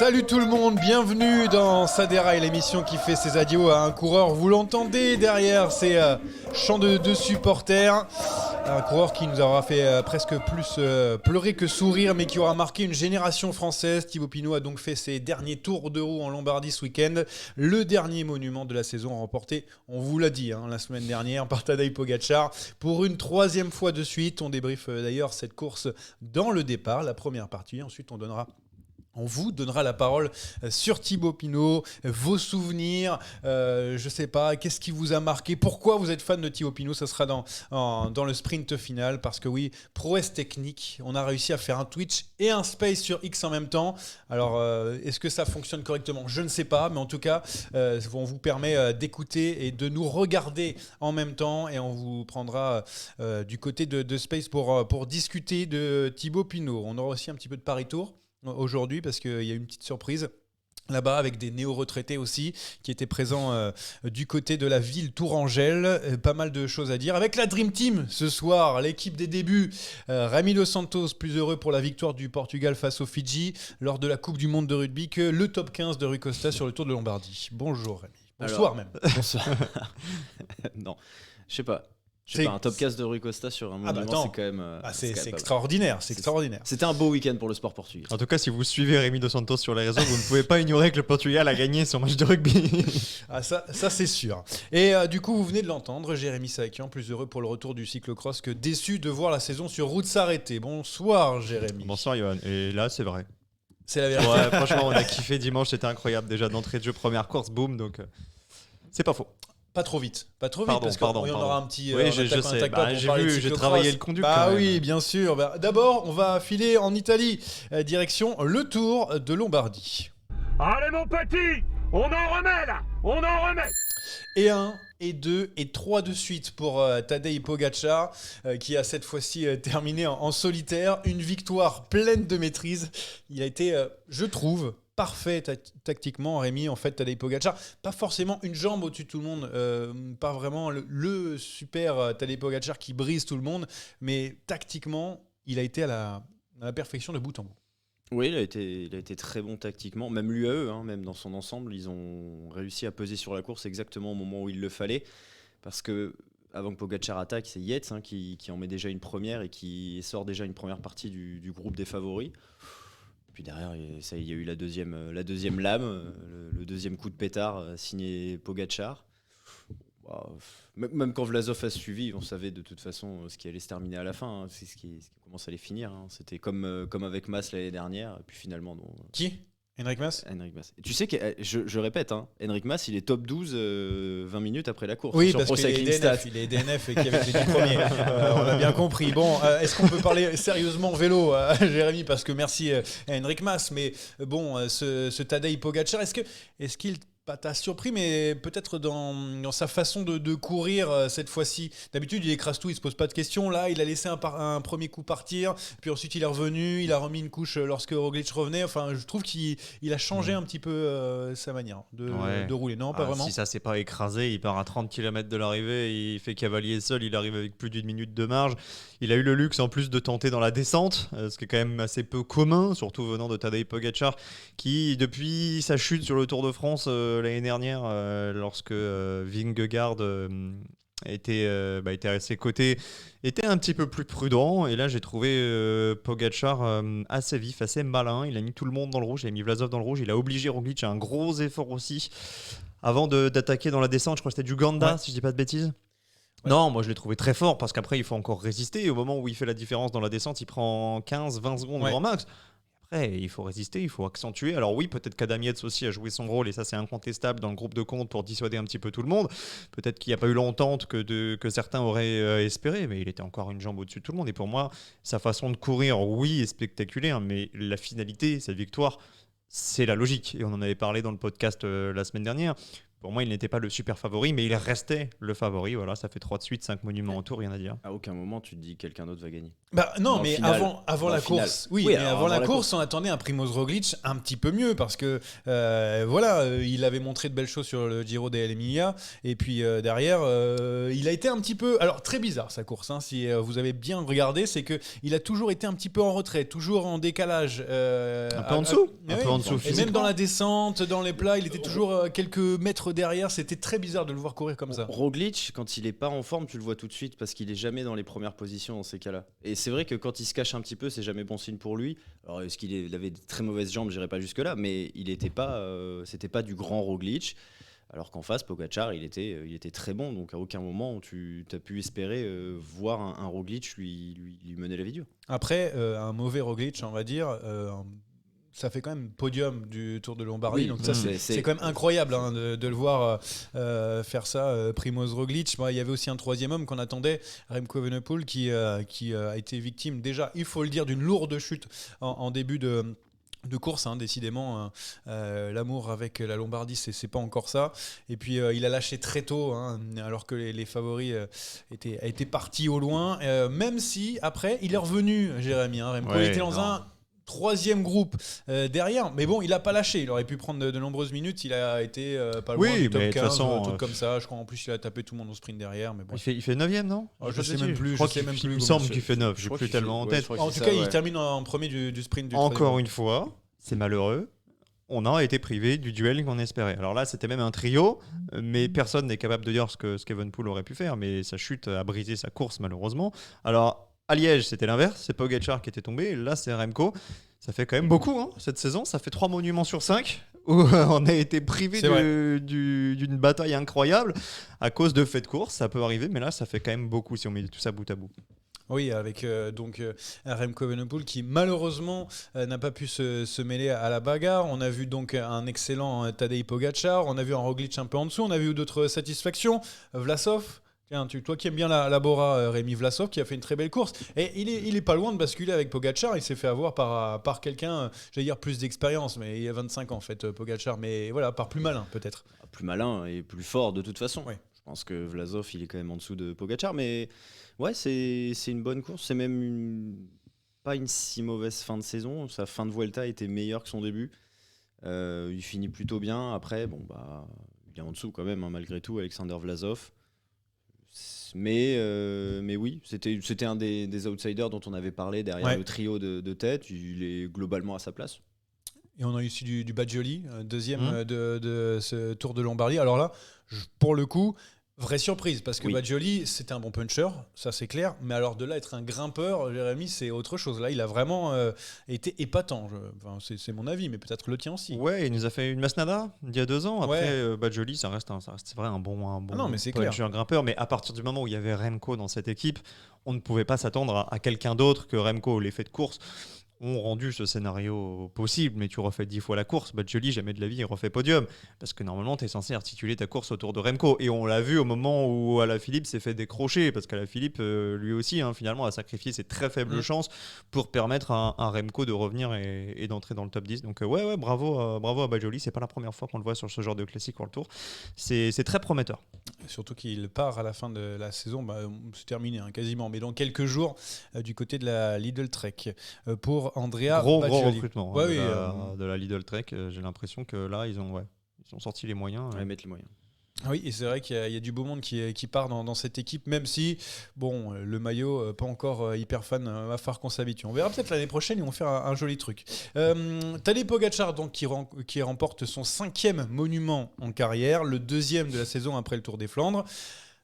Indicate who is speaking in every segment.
Speaker 1: Salut tout le monde, bienvenue dans Ça déraille, l'émission qui fait ses adieux à un coureur. Vous l'entendez derrière ces chants de supporters. Un coureur qui nous aura fait presque plus pleurer que sourire, mais qui aura marqué une génération française. Thibaut Pinot a donc fait ses derniers tours de roue en Lombardie ce week-end. Le dernier monument de la saison remporté, on vous l'a dit, la semaine dernière par Tadej Pogačar. Pour une troisième fois de suite, on débriefe d'ailleurs cette course dans le départ, la première partie. Ensuite, on vous donnera la parole sur Thibaut Pinot, vos souvenirs, je sais pas, qu'est-ce qui vous a marqué, pourquoi vous êtes fan de Thibaut Pinot, ça sera dans le sprint final, parce que oui, prouesse technique, on a réussi à faire un Twitch et un Space sur X en même temps. Alors, est-ce que ça fonctionne correctement ? Je ne sais pas, mais en tout cas, on vous permet d'écouter et de nous regarder en même temps, et on vous prendra du côté de Space pour discuter de Thibaut Pinot. On aura aussi un petit peu de Paris-Tour aujourd'hui parce qu'il y a une petite surprise là-bas avec des néo-retraités aussi qui étaient présents du côté de la ville Tourangelle. Pas mal de choses à dire. Avec la Dream Team ce soir, l'équipe des débuts. Rémi Dos Santos, plus heureux pour la victoire du Portugal face aux Fidji lors de la Coupe du Monde de rugby que le top 15 de Rui Costa sur le Tour de Lombardie. Bonjour Rémi. Bonsoir. Alors, même.
Speaker 2: Bonsoir. Non, je sais pas. Un top 15 de Rui Costa sur un monument, c'est quand même.
Speaker 1: C'est extraordinaire. C'est extraordinaire.
Speaker 2: C'était un beau week-end pour le sport portugais.
Speaker 3: En tout cas, si vous suivez Rémi Dos Santos sur les réseaux, vous ne pouvez pas ignorer que le Portugal a gagné son match de rugby.
Speaker 1: Ça c'est sûr. Et du coup, vous venez de l'entendre, Jérémy Sakian, plus heureux pour le retour du cyclocross que déçu de voir la saison sur route s'arrêter. Bonsoir, Jérémy.
Speaker 3: Bonsoir, Johan. Et là, c'est vrai.
Speaker 1: C'est la vérité.
Speaker 3: Ouais, franchement, on a kiffé dimanche, c'était incroyable. Déjà d'entrée de jeu, première course, boum. Donc, c'est pas faux.
Speaker 1: Pas trop vite, parce
Speaker 3: pardon.
Speaker 1: qu'on aura un petit.
Speaker 3: Oui, je sais. J'ai travaillé le conduct.
Speaker 1: Oui, bien sûr. D'abord, on va filer en Italie, direction le Tour de Lombardie.
Speaker 4: Allez mon petit, on en remet là, on en remet.
Speaker 1: Et 1, et 2, et 3 de suite pour Tadej Pogačar, qui a cette fois-ci terminé en solitaire. Une victoire pleine de maîtrise. Il a été, je trouve, parfait tactiquement, Rémi. En fait, Tadej Pogačar, pas forcément une jambe au-dessus de tout le monde, pas vraiment le super Tadej Pogačar qui brise tout le monde, mais tactiquement, il a été à la perfection de bout en bout.
Speaker 2: Oui, il a été très bon tactiquement, même l'UAE, même dans son ensemble, ils ont réussi à peser sur la course exactement au moment où il le fallait, parce que avant que Pogačar attaque, c'est Yates qui en met déjà une première et qui sort déjà une première partie du groupe des favoris. Puis derrière, il y a eu la deuxième lame, le deuxième coup de pétard signé Pogačar. Wow. Même quand Vlasov a suivi, on savait de toute façon ce qui allait se terminer à la fin. C'est comment ça allait finir. C'était comme avec Mas l'année dernière. Et puis finalement, non.
Speaker 1: Qui ? Henrik Mas.
Speaker 2: Et tu sais que, je répète, Henrik Mas, il est top 12 20 minutes après la course.
Speaker 1: Oui, parce qu'il est DNF et qu'il avait les 10 premiers. On a bien compris. Bon, est-ce qu'on peut parler sérieusement vélo, Jérémy ? Parce que merci à Henrik Mas. Mais bon, ce Tadej Pogačar, est-ce qu'il t'a surpris, mais peut-être dans sa façon de courir cette fois-ci. D'habitude, il écrase tout, il se pose pas de questions. Là, il a laissé un premier coup partir, puis ensuite il est revenu, il a remis une couche lorsque Roglic revenait. Enfin, je trouve qu'il a changé un petit peu sa manière de rouler. Non, pas vraiment.
Speaker 3: Si ça s'est pas écrasé, il part à 30 km de l'arrivée, il fait cavalier seul, il arrive avec plus d'une minute de marge. Il a eu le luxe en plus de tenter dans la descente, ce qui est quand même assez peu commun, surtout venant de Tadej Pogačar, qui depuis sa chute sur le Tour de France l'année dernière, lorsque Vingegaard était à ses côtés, était un petit peu plus prudent. Et là, j'ai trouvé Pogačar assez vif, assez malin. Il a mis tout le monde dans le rouge, il a mis Vlasov dans le rouge, il a obligé Roglic à un gros effort aussi avant d'attaquer dans la descente. Je crois que c'était du Ganda, si je dis pas de bêtises. Ouais. Non, moi je l'ai trouvé très fort parce qu'après il faut encore résister. Et au moment où il fait la différence dans la descente, il prend 15-20 secondes grand max. Après, il faut résister, il faut accentuer. Alors oui, peut-être qu'Adam Yates aussi a joué son rôle, et ça c'est incontestable dans le groupe de compte pour dissuader un petit peu tout le monde. Peut-être qu'il n'y a pas eu l'entente que certains auraient espéré, mais il était encore une jambe au-dessus de tout le monde. Et pour moi, sa façon de courir, oui, est spectaculaire, mais la finalité, cette victoire, c'est la logique. Et on en avait parlé dans le podcast la semaine dernière. Pour moi, il n'était pas le super favori, mais il restait le favori. Voilà, ça fait 3 de suite, 5 monuments en tout, rien à dire.
Speaker 2: À aucun moment, tu te dis que quelqu'un d'autre va gagner.
Speaker 1: Bah non,
Speaker 2: Dans
Speaker 1: mais
Speaker 2: le final.
Speaker 1: avant
Speaker 2: Dans
Speaker 1: la
Speaker 2: le final.
Speaker 1: course, oui,
Speaker 2: Oui,
Speaker 1: mais
Speaker 2: alors,
Speaker 1: avant la
Speaker 2: avant la
Speaker 1: course, on attendait un Primož Roglic un petit peu mieux parce que il avait montré de belles choses sur le Giro dell'Emilia et puis derrière, il a été un petit peu, alors très bizarre sa course. Hein, si vous avez bien regardé, c'est que il a toujours été un petit peu en retrait, toujours en décalage,
Speaker 3: Un peu en dessous,
Speaker 1: oui,
Speaker 3: un peu en dessous
Speaker 1: et même
Speaker 3: physiquement.
Speaker 1: dans la descente, dans les plats, il était toujours quelques mètres derrière. C'était très bizarre de le voir courir comme ça.
Speaker 2: Roglic, quand il est pas en forme, tu le vois tout de suite parce qu'il est jamais dans les premières positions dans ces cas-là. Et c'est vrai que quand il se cache un petit peu, c'est jamais bon signe pour lui. Alors est-ce il avait de très mauvaises jambes, j'irai pas jusque là, mais il était pas, c'était pas du grand Roglic. Alors qu'en face, Pogacar, il était très bon. Donc à aucun moment tu as pu espérer voir un Roglic lui mener la vie dure.
Speaker 1: Après, un mauvais Roglic, on va dire. Ça fait quand même podium du Tour de Lombardie,
Speaker 2: Oui,
Speaker 1: donc ça c'est quand même incroyable hein, de le voir faire ça, Primož Roglic. Bon, il y avait aussi un troisième homme qu'on attendait, Remco Evenepoel, qui a été victime déjà, il faut le dire, d'une lourde chute en début de course, hein, décidément, l'amour avec la Lombardie, c'est pas encore ça. Et puis il a lâché très tôt, hein, alors que les favoris étaient partis au loin. Même si après il est revenu, Jérémy. Hein, Remco, il était dans un troisième groupe derrière, mais bon, il a pas lâché. Il aurait pu prendre de nombreuses minutes. Il a été pas loin du top
Speaker 3: mais de toute
Speaker 1: 15,
Speaker 3: façon,
Speaker 1: un truc comme ça. Je crois en plus il a tapé tout le monde au sprint derrière. Mais bon.
Speaker 3: Il fait 9ème, non?
Speaker 1: Je sais même plus.
Speaker 3: Je crois
Speaker 1: je sais même
Speaker 3: il
Speaker 1: plus
Speaker 3: me
Speaker 1: comment
Speaker 3: semble
Speaker 1: c'est.
Speaker 3: qu'il fait 9.
Speaker 2: Je
Speaker 3: J'ai
Speaker 2: crois
Speaker 3: plus
Speaker 2: qu'il
Speaker 3: tellement
Speaker 2: fait-
Speaker 3: en
Speaker 2: ouais,
Speaker 3: tête.
Speaker 2: je crois que
Speaker 1: En
Speaker 2: c'est
Speaker 1: tout
Speaker 2: ça,
Speaker 1: cas,
Speaker 2: ouais.
Speaker 1: il termine en premier du sprint. Du
Speaker 3: Encore
Speaker 1: troisième
Speaker 3: une fois, c'est malheureux. On a été privé du duel qu'on espérait. Alors là, c'était même un trio, mais personne n'est capable de dire ce qu'Evenepoel aurait pu faire. Mais sa chute a brisé sa course, malheureusement. Alors, à Liège, c'était l'inverse. C'est Pogacar qui était tombé. Là, c'est Remco. Ça fait quand même beaucoup hein, cette saison. Ça fait 3 monuments sur 5 où on a été privé d'une bataille incroyable à cause de faits de course. Ça peut arriver, mais là, ça fait quand même beaucoup si on met tout ça bout à bout.
Speaker 1: Oui, avec un Remco Evenepoel qui malheureusement n'a pas pu se mêler à la bagarre. On a vu donc un excellent Tadej Pogacar, on a vu un Roglic un peu en dessous, on a vu d'autres satisfactions. Vlasov, tiens, toi qui aimes bien la Bora, Rémi, Vlasov qui a fait une très belle course. Et il est pas loin de basculer avec Pogacar, il s'est fait avoir par quelqu'un, j'allais dire plus d'expérience, mais il a 25 ans en fait Pogacar, mais voilà, par plus malin peut-être.
Speaker 2: Plus malin et plus fort de toute façon.
Speaker 1: Ouais.
Speaker 2: Je pense que Vlasov, il est quand même en dessous de Pogacar, mais ouais, c'est une bonne course. C'est même pas une si mauvaise fin de saison. Sa fin de Vuelta était meilleure que son début. Il finit plutôt bien. Après, bon, bah, il est en dessous quand même, hein, malgré tout, Alexander Vlasov. Mais oui, c'était un des outsiders dont on avait parlé derrière le trio de tête. Il est globalement à sa place.
Speaker 1: Et on a eu aussi du Badjoli, deuxième de ce Tour de Lombardie. Alors là, pour le coup, vraie surprise, parce que
Speaker 2: Oui.
Speaker 1: Badjoli, c'était un bon puncher, ça c'est clair. Mais alors de là, être un grimpeur, Jérémy, c'est autre chose. Là, il a vraiment été épatant. C'est mon avis, mais peut-être le tien aussi.
Speaker 3: Ouais, il nous a fait une Masnada il y a 2 ans. Après,
Speaker 1: Ouais.
Speaker 3: Badjoli, ça reste c'est vrai un bon
Speaker 1: Ah non, mais c'est
Speaker 3: puncher grimpeur. Mais à partir du moment où il y avait Remco dans cette équipe, on ne pouvait pas s'attendre à quelqu'un d'autre que Remco. Les faits de course ont rendu ce scénario possible, mais tu refais 10 fois la course. Badjoli, jamais de la vie, il refait podium. Parce que normalement, tu es censé articuler ta course autour de Remco. Et on l'a vu au moment où Alaphilippe s'est fait décrocher, parce qu'Alaphilippe, lui aussi, hein, finalement, a sacrifié ses très faibles chances pour permettre à Remco de revenir et d'entrer dans le top 10. Donc ouais, bravo à Badjoli. C'est pas la première fois qu'on le voit sur ce genre de classique World Tour. C'est très prometteur.
Speaker 1: Surtout qu'il part à la fin de la saison, c'est terminé hein, quasiment, mais dans quelques jours du côté de la Lidl Trek pour Andrea
Speaker 3: Gros
Speaker 1: Badjoli.
Speaker 3: recrutement
Speaker 1: Ouais,
Speaker 3: de la Lidl Trek. J'ai l'impression que là, ils ont sorti les moyens.
Speaker 2: Ouais, mettre les moyens.
Speaker 1: Oui, et c'est vrai qu'il y a du beau monde qui part dans cette équipe, même si, bon, le maillot, pas encore hyper fan, va falloir qu'on s'habitue. On verra peut-être l'année prochaine, ils vont faire un joli truc. Tadej Pogacar, donc, qui remporte son 5e monument en carrière, le 2e de la saison après le Tour des Flandres.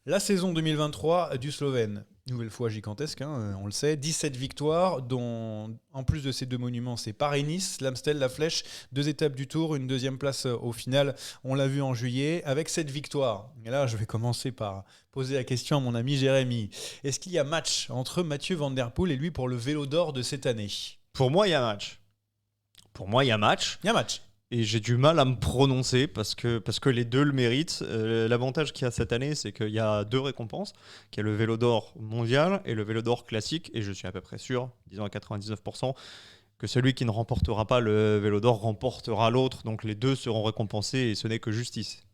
Speaker 1: La saison 2023 du Slovène, nouvelle fois gigantesque, hein, on le sait, 17 victoires, dont en plus de ces 2 monuments, c'est Paris-Nice, l'Amstel, la Flèche, 2 étapes du Tour, une 2e place au final, on l'a vu en juillet, avec cette victoire. Et là, je vais commencer par poser la question à mon ami Jérémy. Est-ce qu'il y a match entre Mathieu Van Der Poel et lui pour le Vélo d'Or de cette année ?
Speaker 3: Pour moi, il y a match.
Speaker 1: Il y a match.
Speaker 3: Et j'ai du mal à me prononcer parce que les deux le méritent. L'avantage qu'il y a cette année, c'est qu'il y a 2 récompenses, qu'il y a le Vélo d'Or mondial et le Vélo d'Or classique. Et je suis à peu près sûr, disons à 99%, que celui qui ne remportera pas le Vélo d'Or remportera l'autre. Donc les deux seront récompensés et ce n'est que justice.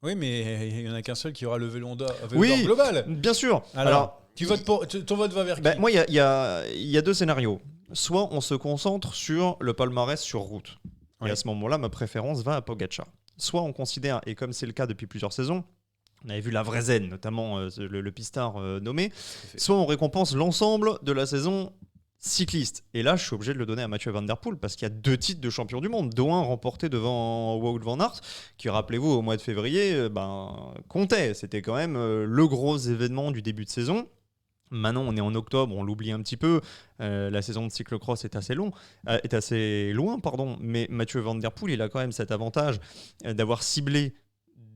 Speaker 1: Oui, mais il n'y en a qu'un seul qui aura le vélo d'or
Speaker 3: Oui.
Speaker 1: global.
Speaker 3: Bien sûr.
Speaker 1: Alors, ton vote va vers qui?
Speaker 3: Moi, il y a deux scénarios. Soit on se concentre sur le palmarès sur route.
Speaker 1: Oui.
Speaker 3: Et à ce moment-là, ma préférence va à Pogacar. Soit on considère, et comme c'est le cas depuis plusieurs saisons, on avait vu la vraie zen, notamment le pistard nommé, soit on récompense l'ensemble de la saison cycliste. Et là, je suis obligé de le donner à Mathieu Van Der Poel parce qu'il y a 2 titres de champion du monde, dont un remporté devant Wout van Aert, qui, rappelez-vous, au mois de février, comptait. C'était quand même le gros événement du début de saison. Maintenant, on est en octobre, on l'oublie un petit peu. La saison de cyclocross est assez loin, mais Mathieu Van Der Poel, il a quand même cet avantage d'avoir ciblé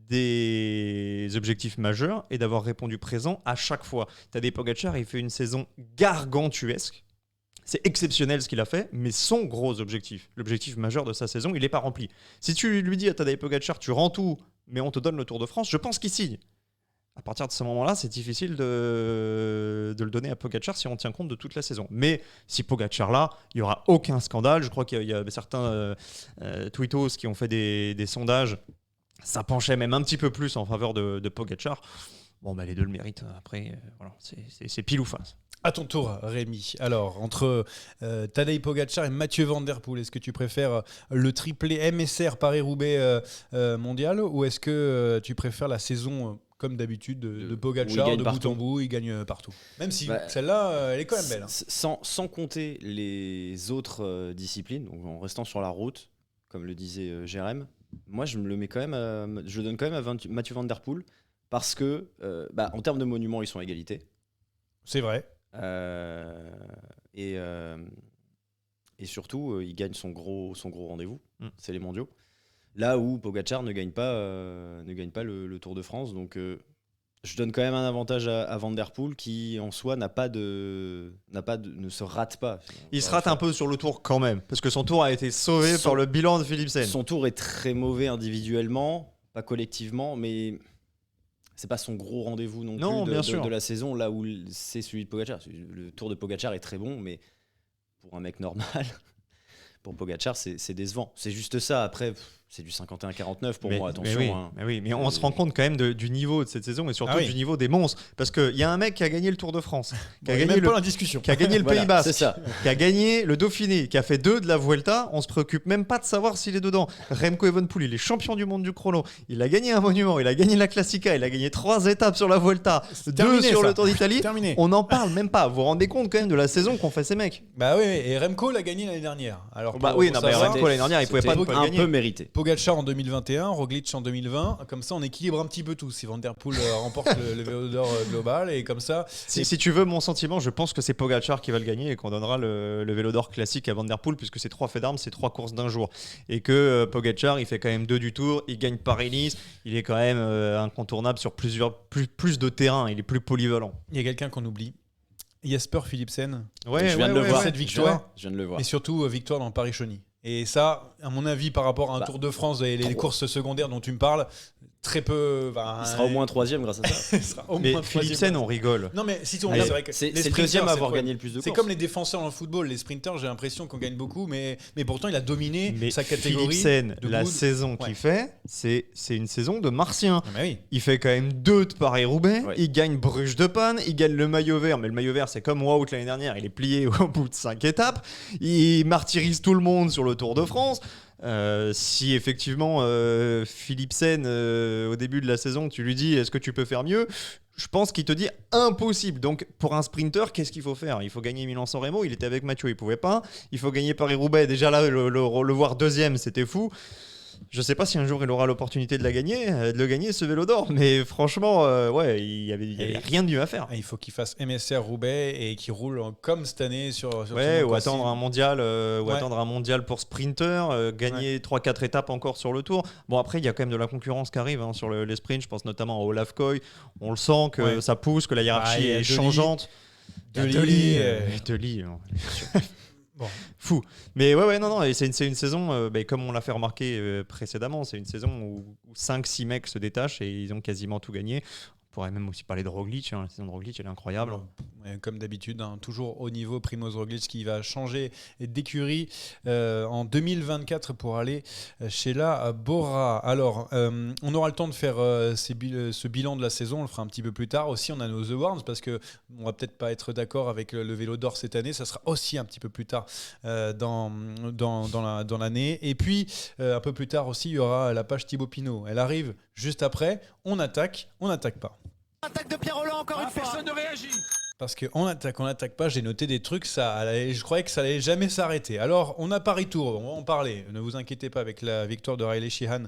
Speaker 3: des objectifs majeurs et d'avoir répondu présent à chaque fois. Tadej Pogacar, il fait une saison gargantuesque. C'est exceptionnel ce qu'il a fait, mais son gros objectif, l'objectif majeur de sa saison, il n'est pas rempli. Si tu lui dis à Tadej Pogacar, tu rends tout, mais on te donne le Tour de France, je pense qu'il signe. À partir de ce moment-là, c'est difficile de le donner à Pogacar si on tient compte de toute la saison. Mais si Pogacar là, il n'y aura aucun scandale. Je crois qu'il y a certains tweetos qui ont fait des sondages. Ça penchait même un petit peu plus en faveur de Pogacar. Bon, les deux le méritent. Après, voilà, c'est pile ou face.
Speaker 1: À ton tour, Rémi. Alors, entre Tadej Pogacar et Mathieu Van Der Poel, est-ce que tu préfères le triplé MSR Paris-Roubaix mondial ou est-ce que tu préfères la saison comme d'habitude de Pogacar, de bout en bout, il gagne partout? Même si celle-là, elle est quand même belle.
Speaker 2: Sans compter les autres disciplines, donc en restant sur la route, comme le disait Jérém, moi je le donne quand même à Mathieu Van Der Poel parce que en termes de monuments, ils sont à égalité.
Speaker 1: C'est vrai.
Speaker 2: Et surtout, il gagne son gros rendez-vous, c'est les mondiaux. Là où Pogacar ne gagne pas le Tour de France. Donc je donne quand même un avantage à Van Der Poel qui en soi ne se rate pas.
Speaker 3: Il se rate un peu sur le Tour quand même, parce que son Tour a été sauvé par le bilan de Philipsen.
Speaker 2: Son Tour est très mauvais individuellement, pas collectivement, mais c'est pas son gros rendez-vous non plus de la saison, là où c'est celui de Pogacar. Le Tour de Pogacar est très bon, mais pour un mec normal, pour Pogacar, c'est décevant. C'est juste ça. Après, c'est du 51-49 pour moi, attention.
Speaker 3: Mais on se rend compte quand même du niveau de cette saison et surtout du niveau des monstres. Parce qu'il y a un mec qui a gagné le Tour de France, qui a gagné le Pays Basque, qui a gagné le Dauphiné, qui a fait 2 de la Vuelta. On se préoccupe même pas de savoir s'il est dedans. Remco Evenepoel, il est champion du monde du chrono. Il a gagné un monument, il a gagné la Classica, il a gagné 3 étapes sur la Vuelta, 2 sur le Tour d'Italie. On n'en parle même pas. Vous vous rendez compte quand même de la saison qu'ont fait ces mecs?
Speaker 1: Bah oui, et Remco l'a gagné l'année dernière. Alors
Speaker 3: Remco l'année dernière, il pouvait pas ne pas le gagner.
Speaker 2: Un peu mérité.
Speaker 1: Pogacar en 2021, Roglic en 2020. Comme ça, on équilibre un petit peu tout. Si Van Der Poel remporte le vélo d'or global et comme ça.
Speaker 3: Si tu veux mon sentiment, je pense que c'est Pogacar qui va le gagner et qu'on donnera le vélo d'or classique à Van Der Poel puisque c'est 3 faits d'armes, c'est 3 courses d'un jour. Et que Pogacar, il fait quand même 2 du Tour, il gagne Paris-Nice, il est quand même incontournable sur plus de terrains, il est plus polyvalent.
Speaker 1: Il y a quelqu'un qu'on oublie. Jesper Philipsen.
Speaker 2: Je viens de le voir.
Speaker 1: Cette victoire.
Speaker 2: Je viens de le voir.
Speaker 1: Et surtout, victoire dans Paris-Chauny. Et ça, à mon avis, par rapport à un Tour de France et les courses secondaires dont tu me parles, très peu.
Speaker 2: Il sera au moins 3e grâce à ça.
Speaker 3: Mais Philipsen, on rigole.
Speaker 1: Non, mais si on c'est vrai que
Speaker 2: c'est le 2e à avoir gagné le plus de courses.
Speaker 1: C'est comme les défenseurs dans le football, les sprinters, j'ai l'impression qu'on gagne beaucoup, mais pourtant il a dominé sa catégorie.
Speaker 3: Philipsen, la saison qu'il fait, c'est une saison de martien.
Speaker 1: Ah, oui.
Speaker 3: Il fait quand même 2 de Paris-Roubaix, il gagne Bruges de Panne, il gagne le maillot vert, mais le maillot vert c'est comme Wout l'année dernière, il est plié au bout de 5 étapes, il martyrise tout le monde sur le Tour de France. Si effectivement Philipsen au début de la saison tu lui dis est-ce que tu peux faire mieux, je pense qu'il te dit impossible. Donc pour un sprinter, qu'est-ce qu'il faut faire? Il faut gagner Milan-San Remo, il était avec Mathieu, il pouvait pas. Il faut gagner Paris-Roubaix, déjà là le voir 2e c'était fou. Je sais pas si un jour il aura l'opportunité de le gagner ce vélo d'or, mais franchement, il y avait rien de mieux à faire.
Speaker 1: Il faut qu'il fasse MSR Roubaix et qu'il roule comme cette année sur
Speaker 3: ou attendre un mondial, attendre un mondial pour sprinter, gagner 3-4 étapes encore sur le Tour. Bon après il y a quand même de la concurrence qui arrive sur les sprints. Je pense notamment à Olaf Koy. On le sent que ça pousse, que la hiérarchie est changeante. Deli.
Speaker 1: Bon.
Speaker 3: Fou. Mais non, et c'est une saison, comme on l'a fait remarquer précédemment, c'est une saison où 5-6 mecs se détachent et ils ont quasiment tout gagné. pourrait même aussi parler de Roglic. La saison de Roglic, elle est incroyable.
Speaker 1: Comme d'habitude, toujours au niveau, Primož Roglic qui va changer d'écurie en 2024 pour aller chez la Bora. Alors, on aura le temps de faire ce bilan de la saison, on le fera un petit peu plus tard. Aussi, on a nos awards parce qu'on ne va peut-être pas être d'accord avec le vélo d'or cette année. Ça sera aussi un petit peu plus tard dans l'année. Et puis, un peu plus tard aussi, il y aura la page Thibaut Pinot. Elle arrive juste après. On n'attaque pas.
Speaker 5: Attaque de Pierre Rolland encore une fois.
Speaker 4: Personne ne réagit.
Speaker 1: Parce qu'on n'attaque pas, j'ai noté des trucs, je croyais que ça allait jamais s'arrêter. Alors, on a Paris-Tours, on va en parler, ne vous inquiétez pas, avec la victoire de Riley Sheehan,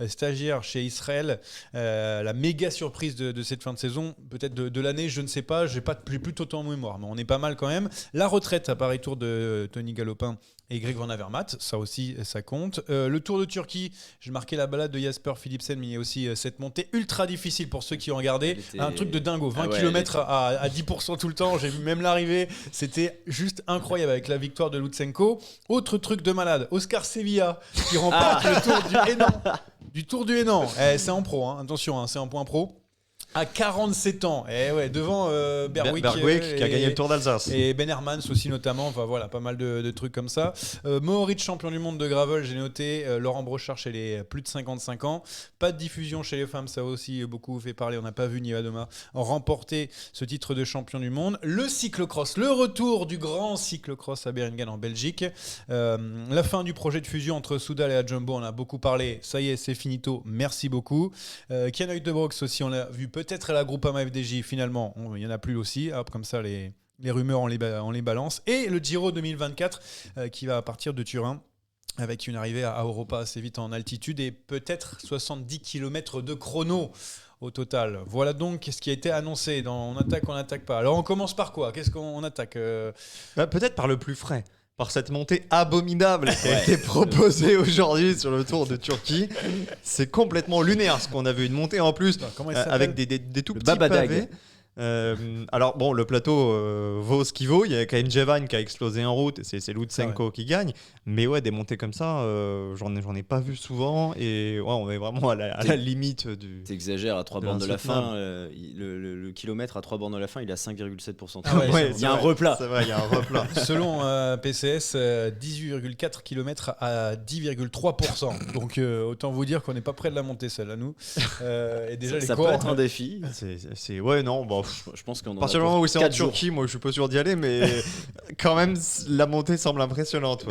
Speaker 1: stagiaire chez Israël, la méga surprise de cette fin de saison, peut-être de l'année, je ne sais pas, j'ai plus tout en mémoire, mais on est pas mal quand même. La retraite à Paris-Tours de Tony Galopin et Greg Van Avermaet, ça aussi, ça compte. Le Tour de Turquie, j'ai marqué la balade de Jasper Philipsen, mais il y a aussi cette montée ultra difficile pour ceux qui ont regardé. Un truc de dingo, 20 km à 10% tout le temps, j'ai vu même l'arrivée, c'était juste incroyable avec la victoire de Lutsenko. Autre truc de malade, Oscar Sevilla qui remporte le Tour du Hénan. C'est en pro, attention, c'est en point pro. À 47 ans, devant Berwick
Speaker 3: qui a gagné le Tour d'Alsace.
Speaker 1: Et Ben Hermans aussi notamment, enfin voilà, pas mal de trucs comme ça. Mohoric, champion du monde de gravel, j'ai noté. Laurent Brochard chez les plus de 55 ans. Pas de diffusion chez les femmes, ça a aussi beaucoup fait parler. On n'a pas vu Niva Doma remporter ce titre de champion du monde. Le cyclocross, le retour du grand cyclocross à Beringen en Belgique. La fin du projet de fusion entre Soudal et Jumbo, on a beaucoup parlé. Ça y est, c'est finito, merci beaucoup. Kianoï de Brox aussi, on l'a vu peut-être à la Groupama FDJ, finalement, il n'y en a plus aussi. Hop, comme ça, les rumeurs, on les balance. Et le Giro 2024 qui va partir de Turin avec une arrivée à Europa assez vite en altitude et peut-être 70 km de chrono au total. Voilà donc ce qui a été annoncé dans On attaque pas. Alors on commence par quoi ? Qu'est-ce qu'on attaque
Speaker 3: Peut-être par le plus frais. Par cette montée abominable qui a été proposée aujourd'hui sur le Tour de Turquie. C'est complètement lunaire ce qu'on a vu. Une montée en plus avec des tout petits pavés. Alors bon, le plateau vaut ce qu'il vaut. Il y a quand même Jevan qui a explosé en route et c'est Lutsenko qui gagne. Mais des montées comme ça, j'en ai pas vu souvent. Et on est vraiment à la limite du.
Speaker 2: T'exagères, à 3 bornes de la fin, le kilomètre à 3 bornes de la fin, il a 5,7%. Il y a un replat.
Speaker 3: C'est vrai, il y a un replat.
Speaker 1: Selon PCS, 18,4 km à 10,3%. Donc autant vous dire qu'on n'est pas près de la montée celle-là, nous. Et déjà,
Speaker 2: ça peut être un défi. Je pense qu'on
Speaker 3: à partir du moment où c'est en Turquie, moi je suis pas sûr d'y aller, mais quand même la montée semble impressionnante.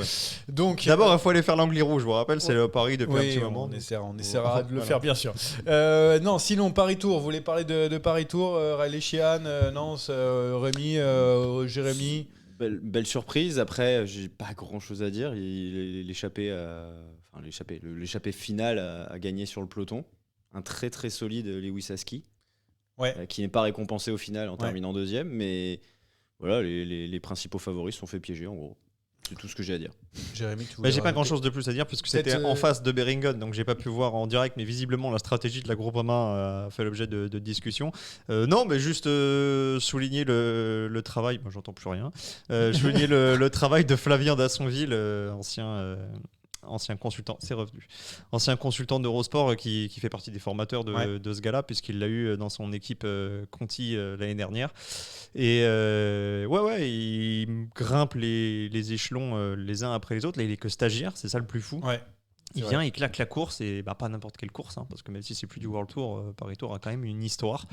Speaker 3: Donc d'abord il faut aller faire l'Angly Rouge, je vous rappelle, c'est le Paris depuis un petit moment.
Speaker 1: On essaiera de le faire bien sûr. Non, sinon Paris Tour, vous voulez parler de Paris Tour, Riley Sheehan, Nance, Rémi, Jérémy.
Speaker 2: Belle surprise. Après, j'ai pas grand chose à dire. L'échappée finale a gagné sur le peloton. Un très très solide Lewis Aski. Qui n'est pas récompensé au final en terminant deuxième, mais voilà, les principaux favoris sont fait piéger en gros. C'est tout ce que j'ai à dire.
Speaker 1: Jérémy,
Speaker 3: j'ai pas grand chose de plus à dire puisque c'était en face de Beringen, donc j'ai pas pu voir en direct, mais visiblement la stratégie de la Groupama a fait l'objet de discussions. Non, mais juste souligner le travail, moi j'entends plus rien, souligner le travail de Flavien Dassonville, ancien consultant, c'est revenu. Ancien consultant d'Eurosport qui fait partie des formateurs de ce gars-là, puisqu'il l'a eu dans son équipe Conti l'année dernière. Et il grimpe les échelons les uns après les autres. Là, il est que stagiaire, c'est ça le plus fou. Il vient, il claque la course, et pas n'importe quelle course, parce que même si c'est plus du World Tour, Paris Tour a quand même une histoire.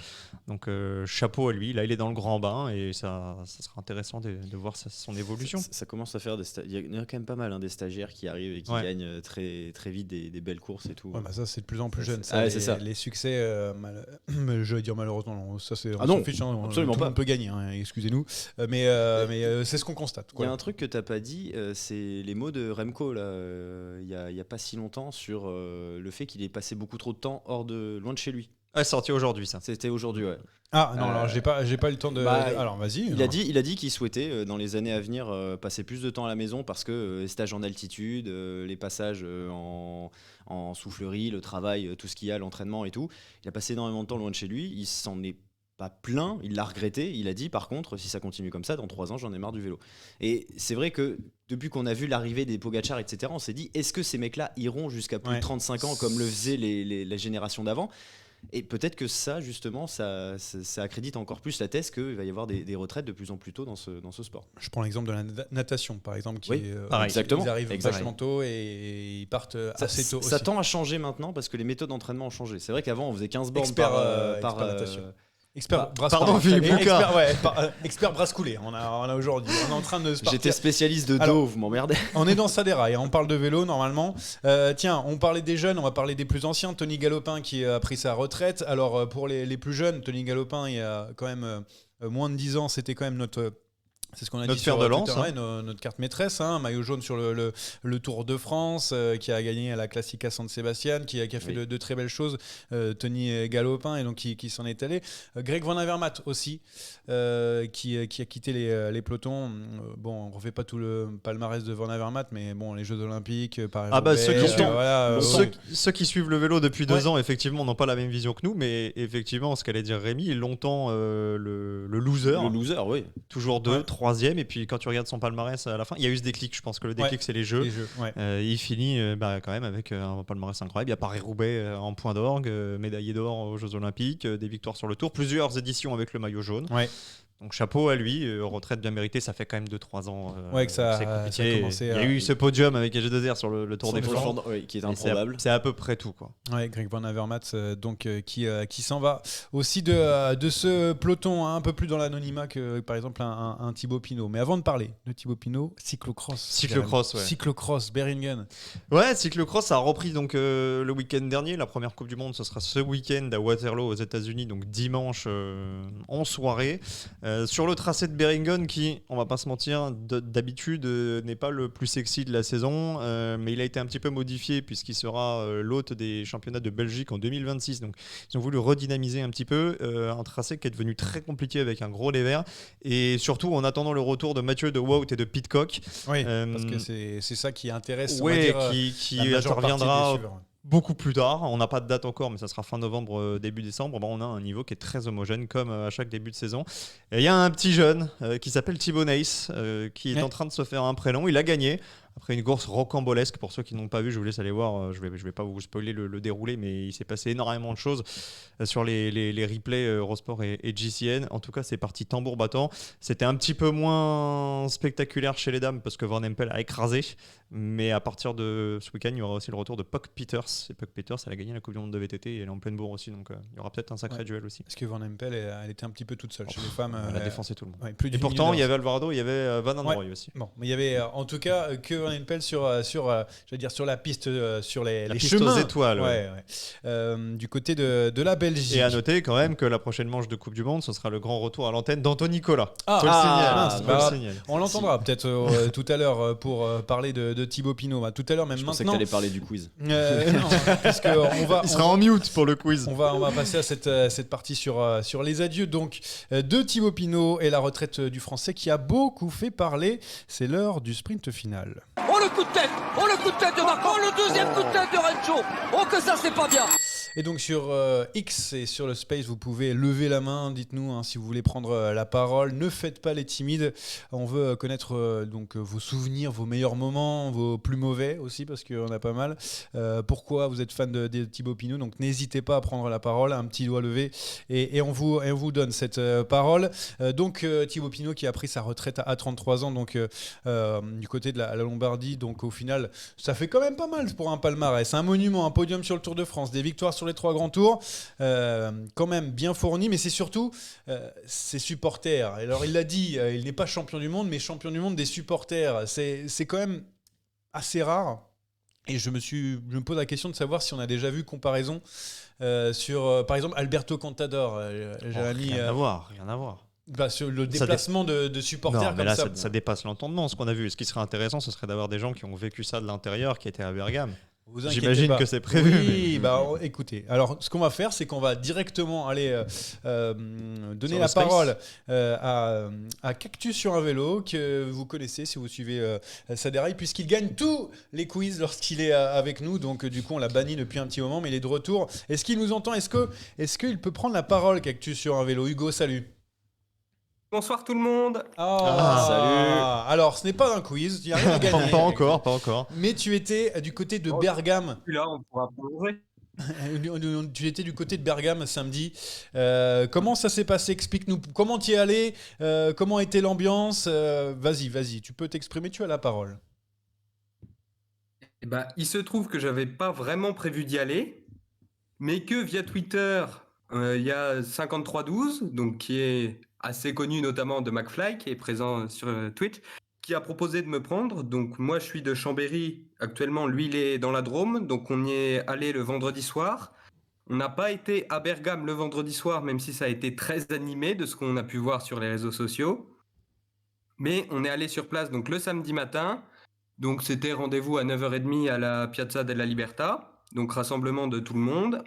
Speaker 3: Donc chapeau à lui, là il est dans le grand bain et ça sera intéressant de voir son évolution.
Speaker 2: Ça commence à faire il y a quand même pas mal des stagiaires qui arrivent et qui gagnent très, très vite des belles courses et tout.
Speaker 1: Ça c'est de plus en plus jeune.
Speaker 2: C'est ça.
Speaker 1: Les succès, je vais dire malheureusement, non, ça c'est
Speaker 2: absolument pas.
Speaker 1: On peut gagner, excusez-nous. Mais c'est ce qu'on constate.
Speaker 2: Il y a un truc que t'as pas dit, c'est les mots de Remco là. Il y a pas si longtemps sur le fait qu'il est passé beaucoup trop de temps loin de chez lui.
Speaker 3: C'est sorti aujourd'hui ça.
Speaker 2: C'était aujourd'hui, ouais.
Speaker 1: Ah non, alors j'ai pas eu le temps de. Alors vas-y.
Speaker 2: Il a dit qu'il souhaitait dans les années à venir passer plus de temps à la maison parce que les stages en altitude, les passages en soufflerie, le travail, tout ce qu'il y a, l'entraînement et tout. Il a passé énormément de temps loin de chez lui. Il s'en est pas plaint, il l'a regretté. Il a dit par contre, si ça continue comme ça, dans 3 ans, j'en ai marre du vélo. Et c'est vrai que depuis qu'on a vu l'arrivée des Pogacar, etc., on s'est dit, est-ce que ces mecs-là iront jusqu'à plus de 35 ans comme le faisaient la génération d'avant ? Et peut-être que ça, justement, ça accrédite encore plus la thèse qu'il va y avoir des retraites de plus en plus tôt dans ce sport.
Speaker 1: Je prends l'exemple de la natation, par exemple, qui
Speaker 2: Oui,
Speaker 3: pareil.
Speaker 2: Exactement.
Speaker 1: Ils arrivent
Speaker 2: Exactement.
Speaker 1: vachement tôt et ils partent assez tôt
Speaker 2: Ça
Speaker 1: aussi.
Speaker 2: tend à changer maintenant parce que les méthodes d'entraînement ont changé. C'est vrai qu'avant, on faisait 15 bornes
Speaker 1: Expert,
Speaker 2: par
Speaker 1: expert natation. Expert brasse
Speaker 3: pardon,
Speaker 1: coulée.
Speaker 3: Philippe Boucard.
Speaker 1: Expert brasse coulée. On a aujourd'hui. On est en train de se partir.
Speaker 2: J'étais spécialiste de dos,
Speaker 1: Alors,
Speaker 2: vous m'emmerdez.
Speaker 1: On est dans ça des rails, on parle de vélo normalement. Tiens, on parlait des jeunes, on va parler des plus anciens. Tony Galopin qui a pris sa retraite. Alors pour les plus jeunes, Tony Galopin, il y a quand même moins de 10 ans, c'était quand même c'est ce qu'on a
Speaker 3: Notre
Speaker 1: dit sur
Speaker 3: fer de lance,
Speaker 1: Twitter, ouais, notre carte maîtresse, maillot jaune sur le Tour de France, qui a gagné à la Classica San Sebastian, qui a fait de très belles choses, Tony Galopin, et donc qui s'en est allé. Greg Van Avermaet aussi, qui a quitté les pelotons. Bon, on ne refait pas tout le palmarès de Van Avermaet, mais bon, les Jeux Olympiques, par exemple.
Speaker 3: Ceux qui suivent le vélo depuis 2 ans, effectivement, n'ont pas la même vision que nous, mais effectivement, ce qu'allait dire Rémi, longtemps le loser.
Speaker 2: Le loser, oui.
Speaker 3: Toujours 2, 3e, et puis quand tu regardes son palmarès à la fin, il y a eu ce déclic. Je pense que le déclic, c'est les jeux. Il finit quand même avec un palmarès incroyable. Il y a Paris-Roubaix en point d'orgue, médaillé d'or aux Jeux Olympiques, des victoires sur le Tour, plusieurs éditions avec le maillot jaune.
Speaker 1: Ouais.
Speaker 3: Donc chapeau à lui, retraite bien méritée, ça fait quand même 2-3 ans.
Speaker 1: Que ça,
Speaker 3: c'est compliqué.
Speaker 1: ça a commencé.
Speaker 3: Il y a eu ce podium avec AG2R sur le Tour des Flandres,
Speaker 2: qui est improbable.
Speaker 3: C'est à peu près tout, quoi.
Speaker 1: Ouais, Greg Van Avermaet, donc qui s'en va aussi de ce peloton, un peu plus dans l'anonymat que par exemple un Thibaut Pinot. Mais avant de parler de Thibaut Pinot, cyclocross. Cyclocross, Beringen.
Speaker 3: Ouais, cyclocross, ça a repris donc le week-end dernier. La première Coupe du Monde, ce sera ce week-end à Waterloo aux États-Unis, donc dimanche en soirée. Sur le tracé de Beringen qui, on va pas se mentir, d'habitude n'est pas le plus sexy de la saison, mais il a été un petit peu modifié puisqu'il sera l'hôte des championnats de Belgique en 2026. Donc ils ont voulu redynamiser un petit peu un tracé qui est devenu très compliqué avec un gros dévers, et surtout en attendant le retour de Mathieu de Wout et de Pidcock.
Speaker 1: Oui, parce que c'est ça qui intéresse.
Speaker 3: Oui,
Speaker 1: on va dire,
Speaker 3: qui
Speaker 1: la majeure
Speaker 3: interviendra
Speaker 1: partie des suiveurs.
Speaker 3: beaucoup plus tard. On n'a pas de date encore, mais ça sera fin novembre, début décembre. On a un niveau qui est très homogène comme à chaque début de saison. Et il y a un petit jeune qui s'appelle Thibaut Nys qui est en train de se faire un prénom. Il a gagné après une course rocambolesque. Pour ceux qui n'ont pas vu, je vous laisse aller voir. Je vais pas vous spoiler le déroulé, mais il s'est passé énormément de choses sur les replays Eurosport et GCN. En tout cas, c'est parti tambour battant. C'était un petit peu moins spectaculaire chez les dames parce que Van Empel a écrasé. Mais à partir de ce week-end, il y aura aussi le retour de Puck Peters. Et Puck Peters, elle a gagné la Coupe du Monde de VTT et elle est en pleine bourre aussi. Donc il y aura peut-être un sacré duel aussi.
Speaker 1: Parce que Van Empel, elle était un petit peu toute seule chez les femmes.
Speaker 3: Elle a défoncé tout le monde.
Speaker 1: Plus
Speaker 3: et pourtant, il y avait Alvarado, il y avait Van Androoy aussi.
Speaker 1: Bon, mais il y avait en tout cas que Van Empel sur la piste, sur les
Speaker 3: piste
Speaker 1: chemins.
Speaker 3: aux étoiles.
Speaker 1: Du côté de la Belgique.
Speaker 3: Et à noter quand même que la prochaine manche de Coupe du Monde, ce sera le grand retour à l'antenne d'Anthony Nicolas.
Speaker 1: On l'entendra peut-être tout à l'heure pour parler de Thibaut Pinot. Tout à l'heure, même
Speaker 2: Je
Speaker 1: maintenant.
Speaker 2: pensais que tu allais parler du quiz.
Speaker 1: Non, parce que
Speaker 3: il sera en mute pour le quiz.
Speaker 1: On va passer à cette partie sur les adieux donc de Thibaut Pinot et la retraite du Français qui a beaucoup fait parler. C'est l'heure du sprint final.
Speaker 5: Oh le coup de tête de Marco, oh le deuxième coup de tête de Rencho. Oh que ça c'est pas bien.
Speaker 1: Et donc sur X et sur le Space, vous pouvez lever la main, dites-nous si vous voulez prendre la parole. Ne faites pas les timides. On veut connaître donc vos souvenirs, vos meilleurs moments, vos plus mauvais aussi, parce qu'on a pas mal. Pourquoi vous êtes fan de Thibaut Pinot, donc n'hésitez pas à prendre la parole, un petit doigt levé, et on vous donne cette parole. Donc Thibaut Pinot qui a pris sa retraite à 33 ans, donc du côté de la Lombardie. Donc au final, ça fait quand même pas mal pour un palmarès. Un monument, un podium sur le Tour de France, des victoires sur les 3 grands tours, quand même bien fourni, mais c'est surtout ses supporters. Alors il l'a dit, il n'est pas champion du monde, mais champion du monde des supporters. C'est quand même assez rare. Et je me pose la question de savoir si on a déjà vu comparaison sur, par exemple, Alberto Contador.
Speaker 3: Rien à voir.
Speaker 1: Sur le déplacement de supporters.
Speaker 3: Non, mais là, ça dépasse l'entendement, ce qu'on a vu. Ce qui serait intéressant, ce serait d'avoir des gens qui ont vécu ça de l'intérieur, qui étaient à Bergame. J'imagine que c'est prévu.
Speaker 1: Oui, écoutez. Alors, ce qu'on va faire, c'est qu'on va directement aller donner la parole à Cactus sur un vélo, que vous connaissez si vous suivez Saderail, puisqu'il gagne tous les quiz lorsqu'il est avec nous. Donc, du coup, on l'a banni depuis un petit moment, mais il est de retour. Est-ce qu'il nous entend ? Est-ce qu'il peut prendre la parole, Cactus sur un vélo ? Hugo, salut.
Speaker 6: Bonsoir tout le monde.
Speaker 2: Salut.
Speaker 1: Alors, ce n'est pas un quiz, il n'y a rien à gagner.
Speaker 3: Pas encore.
Speaker 1: Mais tu étais du côté de Bergame.
Speaker 6: Là, on pourra prolonger.
Speaker 1: Tu étais du côté de Bergame samedi. Comment ça s'est passé? Explique-nous. Comment tu y es allé? Comment était l'ambiance? Vas-y, tu peux t'exprimer, tu as la parole.
Speaker 6: Eh ben, il se trouve que j'avais pas vraiment prévu d'y aller, mais que via Twitter, il y a 5312, donc qui est assez connu notamment de McFly, qui est présent sur Twitch, qui a proposé de me prendre. Donc moi, je suis de Chambéry actuellement. Lui, il est dans la Drôme, donc on y est allé le vendredi soir. On n'a pas été à Bergame le vendredi soir, même si ça a été très animé de ce qu'on a pu voir sur les réseaux sociaux. Mais on est allé sur place donc le samedi matin. Donc c'était rendez-vous à 9h30 à la Piazza della Libertà. Donc rassemblement de tout le monde.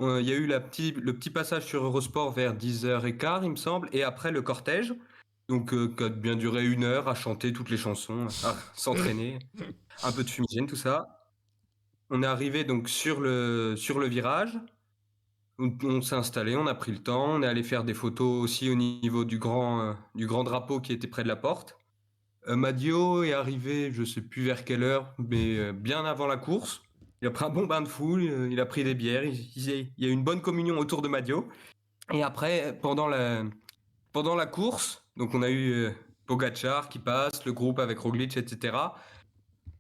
Speaker 6: Il y a eu le petit passage sur Eurosport vers 10h15, il me semble. Et après le cortège. Donc qui a bien duré 1 heure à chanter toutes les chansons, à s'entraîner. Un peu de fumigène, tout ça. On est arrivé donc sur le virage. On s'est installé, on a pris le temps, on est allé faire des photos aussi au niveau du grand drapeau qui était près de la porte. Madio est arrivé, je sais plus vers quelle heure, mais bien avant la course. Il a pris un bon bain de foule, il a pris des bières, il y a eu une bonne communion autour de Madio. Et après, pendant la course, donc on a eu Pogacar qui passe, le groupe avec Roglic, etc.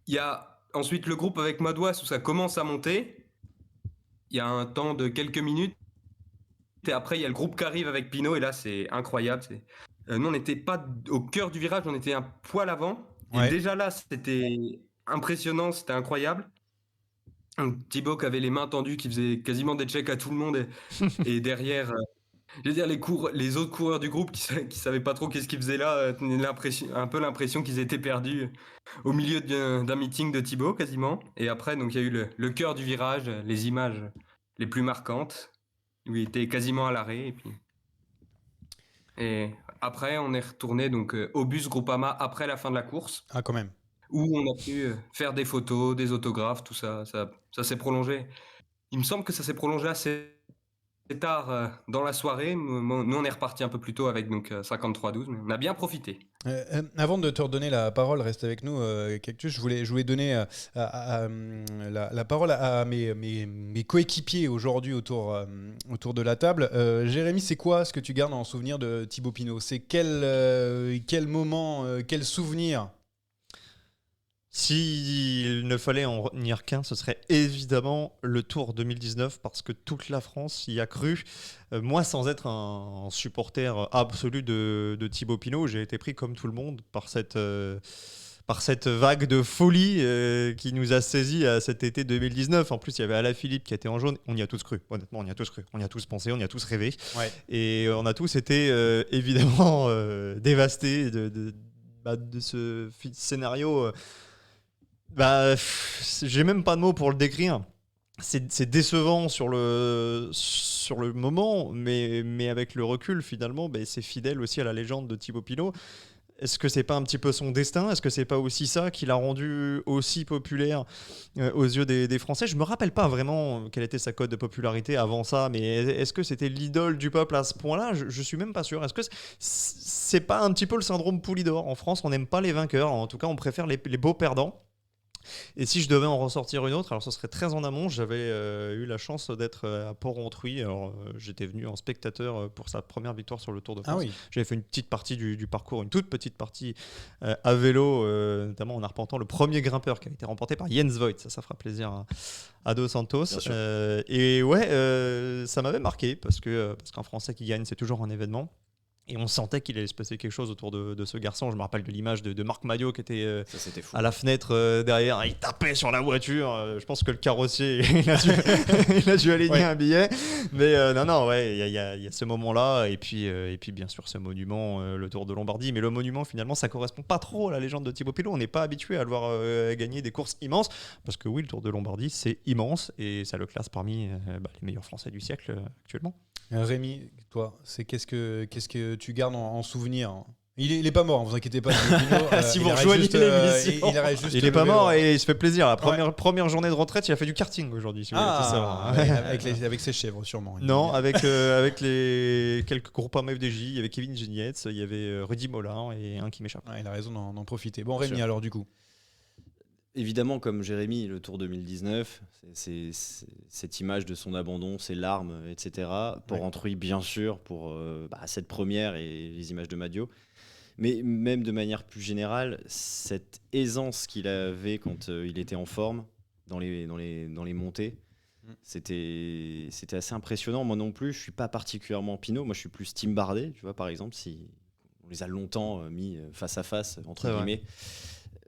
Speaker 6: Il y a ensuite le groupe avec Madouas où ça commence à monter. Il y a un temps de quelques minutes. Et après, il y a le groupe qui arrive avec Pinot. Et là, c'est incroyable. Nous, on n'était pas au cœur du virage. On était un poil avant. Et
Speaker 1: Ouais.
Speaker 6: déjà là, c'était impressionnant. C'était incroyable. Donc, Thibaut qui avait les mains tendues, qui faisait quasiment des checks à tout le monde. Et derrière, je veux dire, les autres coureurs du groupe qui savaient pas trop qu'est-ce qu'ils faisaient là, un peu l'impression qu'ils étaient perdus au milieu d'un meeting de Thibaut, quasiment. Et après, donc, il y a eu le cœur du virage, les images les plus marquantes, où il était quasiment à l'arrêt. Et après, on est retourné donc, au bus Groupama après la fin de la course,
Speaker 1: Ah, quand même.
Speaker 6: où on a pu faire des photos, des autographes, tout ça. Ça s'est prolongé. Il me semble que ça s'est prolongé assez tard dans la soirée. Nous, on est reparti un peu plus tôt avec donc 53-12, mais on a bien profité.
Speaker 1: Avant de te redonner la parole, reste avec nous, Cactus. Je voulais donner la parole à mes coéquipiers aujourd'hui autour de la table. Jérémy, c'est quoi ce que tu gardes en souvenir de Thibaut Pinot? C'est quel moment, quel souvenir?
Speaker 3: S'il ne fallait en retenir qu'un, ce serait évidemment le Tour 2019 parce que toute la France y a cru. Moi, sans être un supporter absolu de Thibaut Pinot, j'ai été pris comme tout le monde par cette vague de folie qui nous a saisis à cet été 2019. En plus, il y avait Alaphilippe qui était en jaune. On y a tous cru. Honnêtement, on y a tous cru. On y a tous pensé, on y a tous rêvé.
Speaker 1: Ouais.
Speaker 3: Et on a tous été évidemment dévastés de ce scénario. J'ai même pas de mots pour le décrire. C'est décevant sur le moment, mais avec le recul, finalement, c'est fidèle aussi à la légende de Thibaut Pinot. Est-ce que c'est pas un petit peu son destin? Est-ce que c'est pas aussi ça qui l'a rendu aussi populaire aux yeux des Français? Je me rappelle pas vraiment quelle était sa cote de popularité avant ça, mais est-ce que c'était l'idole du peuple à ce point-là? Je suis même pas sûr. Est-ce que c'est pas un petit peu le syndrome Poulidor? En France, on n'aime pas les vainqueurs. En tout cas, on préfère les beaux perdants. Et si je devais en ressortir une autre, alors ce serait très en amont. J'avais eu la chance d'être à Port-Rontruy. J'étais venu en spectateur pour sa première victoire sur le Tour de France.
Speaker 1: Ah oui.
Speaker 3: J'avais fait une petite partie du parcours, une toute petite partie à vélo, notamment en arpentant le premier grimpeur qui a été remporté par Jens Voigt. Ça fera plaisir à Dos Santos. Et ouais, ça m'avait marqué parce qu'un Français qui gagne, c'est toujours un événement. Et on sentait qu'il allait se passer quelque chose autour de ce garçon. Je me rappelle de l'image de Marc Madio qui était à la fenêtre derrière. Il tapait sur la voiture. Je pense que le carrossier, il a dû aligner un billet. Mais il y a ce moment-là. Et puis bien sûr, ce monument, le Tour de Lombardie. Mais le monument, finalement, ça correspond pas trop à la légende de Thibaut Pinot. On n'est pas habitué à le voir gagner des courses immenses. Parce que oui, le Tour de Lombardie, c'est immense. Et ça le classe parmi les meilleurs Français du siècle actuellement.
Speaker 1: Rémi, toi, qu'est-ce que tu gardes en souvenir? Il est pas mort, vous inquiétez pas. Pinot,
Speaker 3: si vous rejoignez l'émission,
Speaker 1: il
Speaker 3: est pas mort et il se fait plaisir. La première journée de retraite, il a fait du karting aujourd'hui. Si
Speaker 1: avec ses chèvres, sûrement.
Speaker 3: Non, avec les quelques groupes FDJ, il y avait Kevin Genietz, il y avait Rudy Mollin et un qui m'échappe.
Speaker 1: Il a raison d'en profiter. Bon, Rémi, alors du coup.
Speaker 2: évidemment, comme Jérémy, le Tour 2019, c'est cette image de son abandon, ses larmes, etc. Pour Antruy, bien sûr, pour cette première et les images de Madio. Mais même de manière plus générale, cette aisance qu'il avait quand il était en forme dans les montées, c'était assez impressionnant. Moi non plus, je suis pas particulièrement Pinot. Moi, je suis plus Team Bardet, tu vois, par exemple, si on les a longtemps mis face à face, entre guillemets.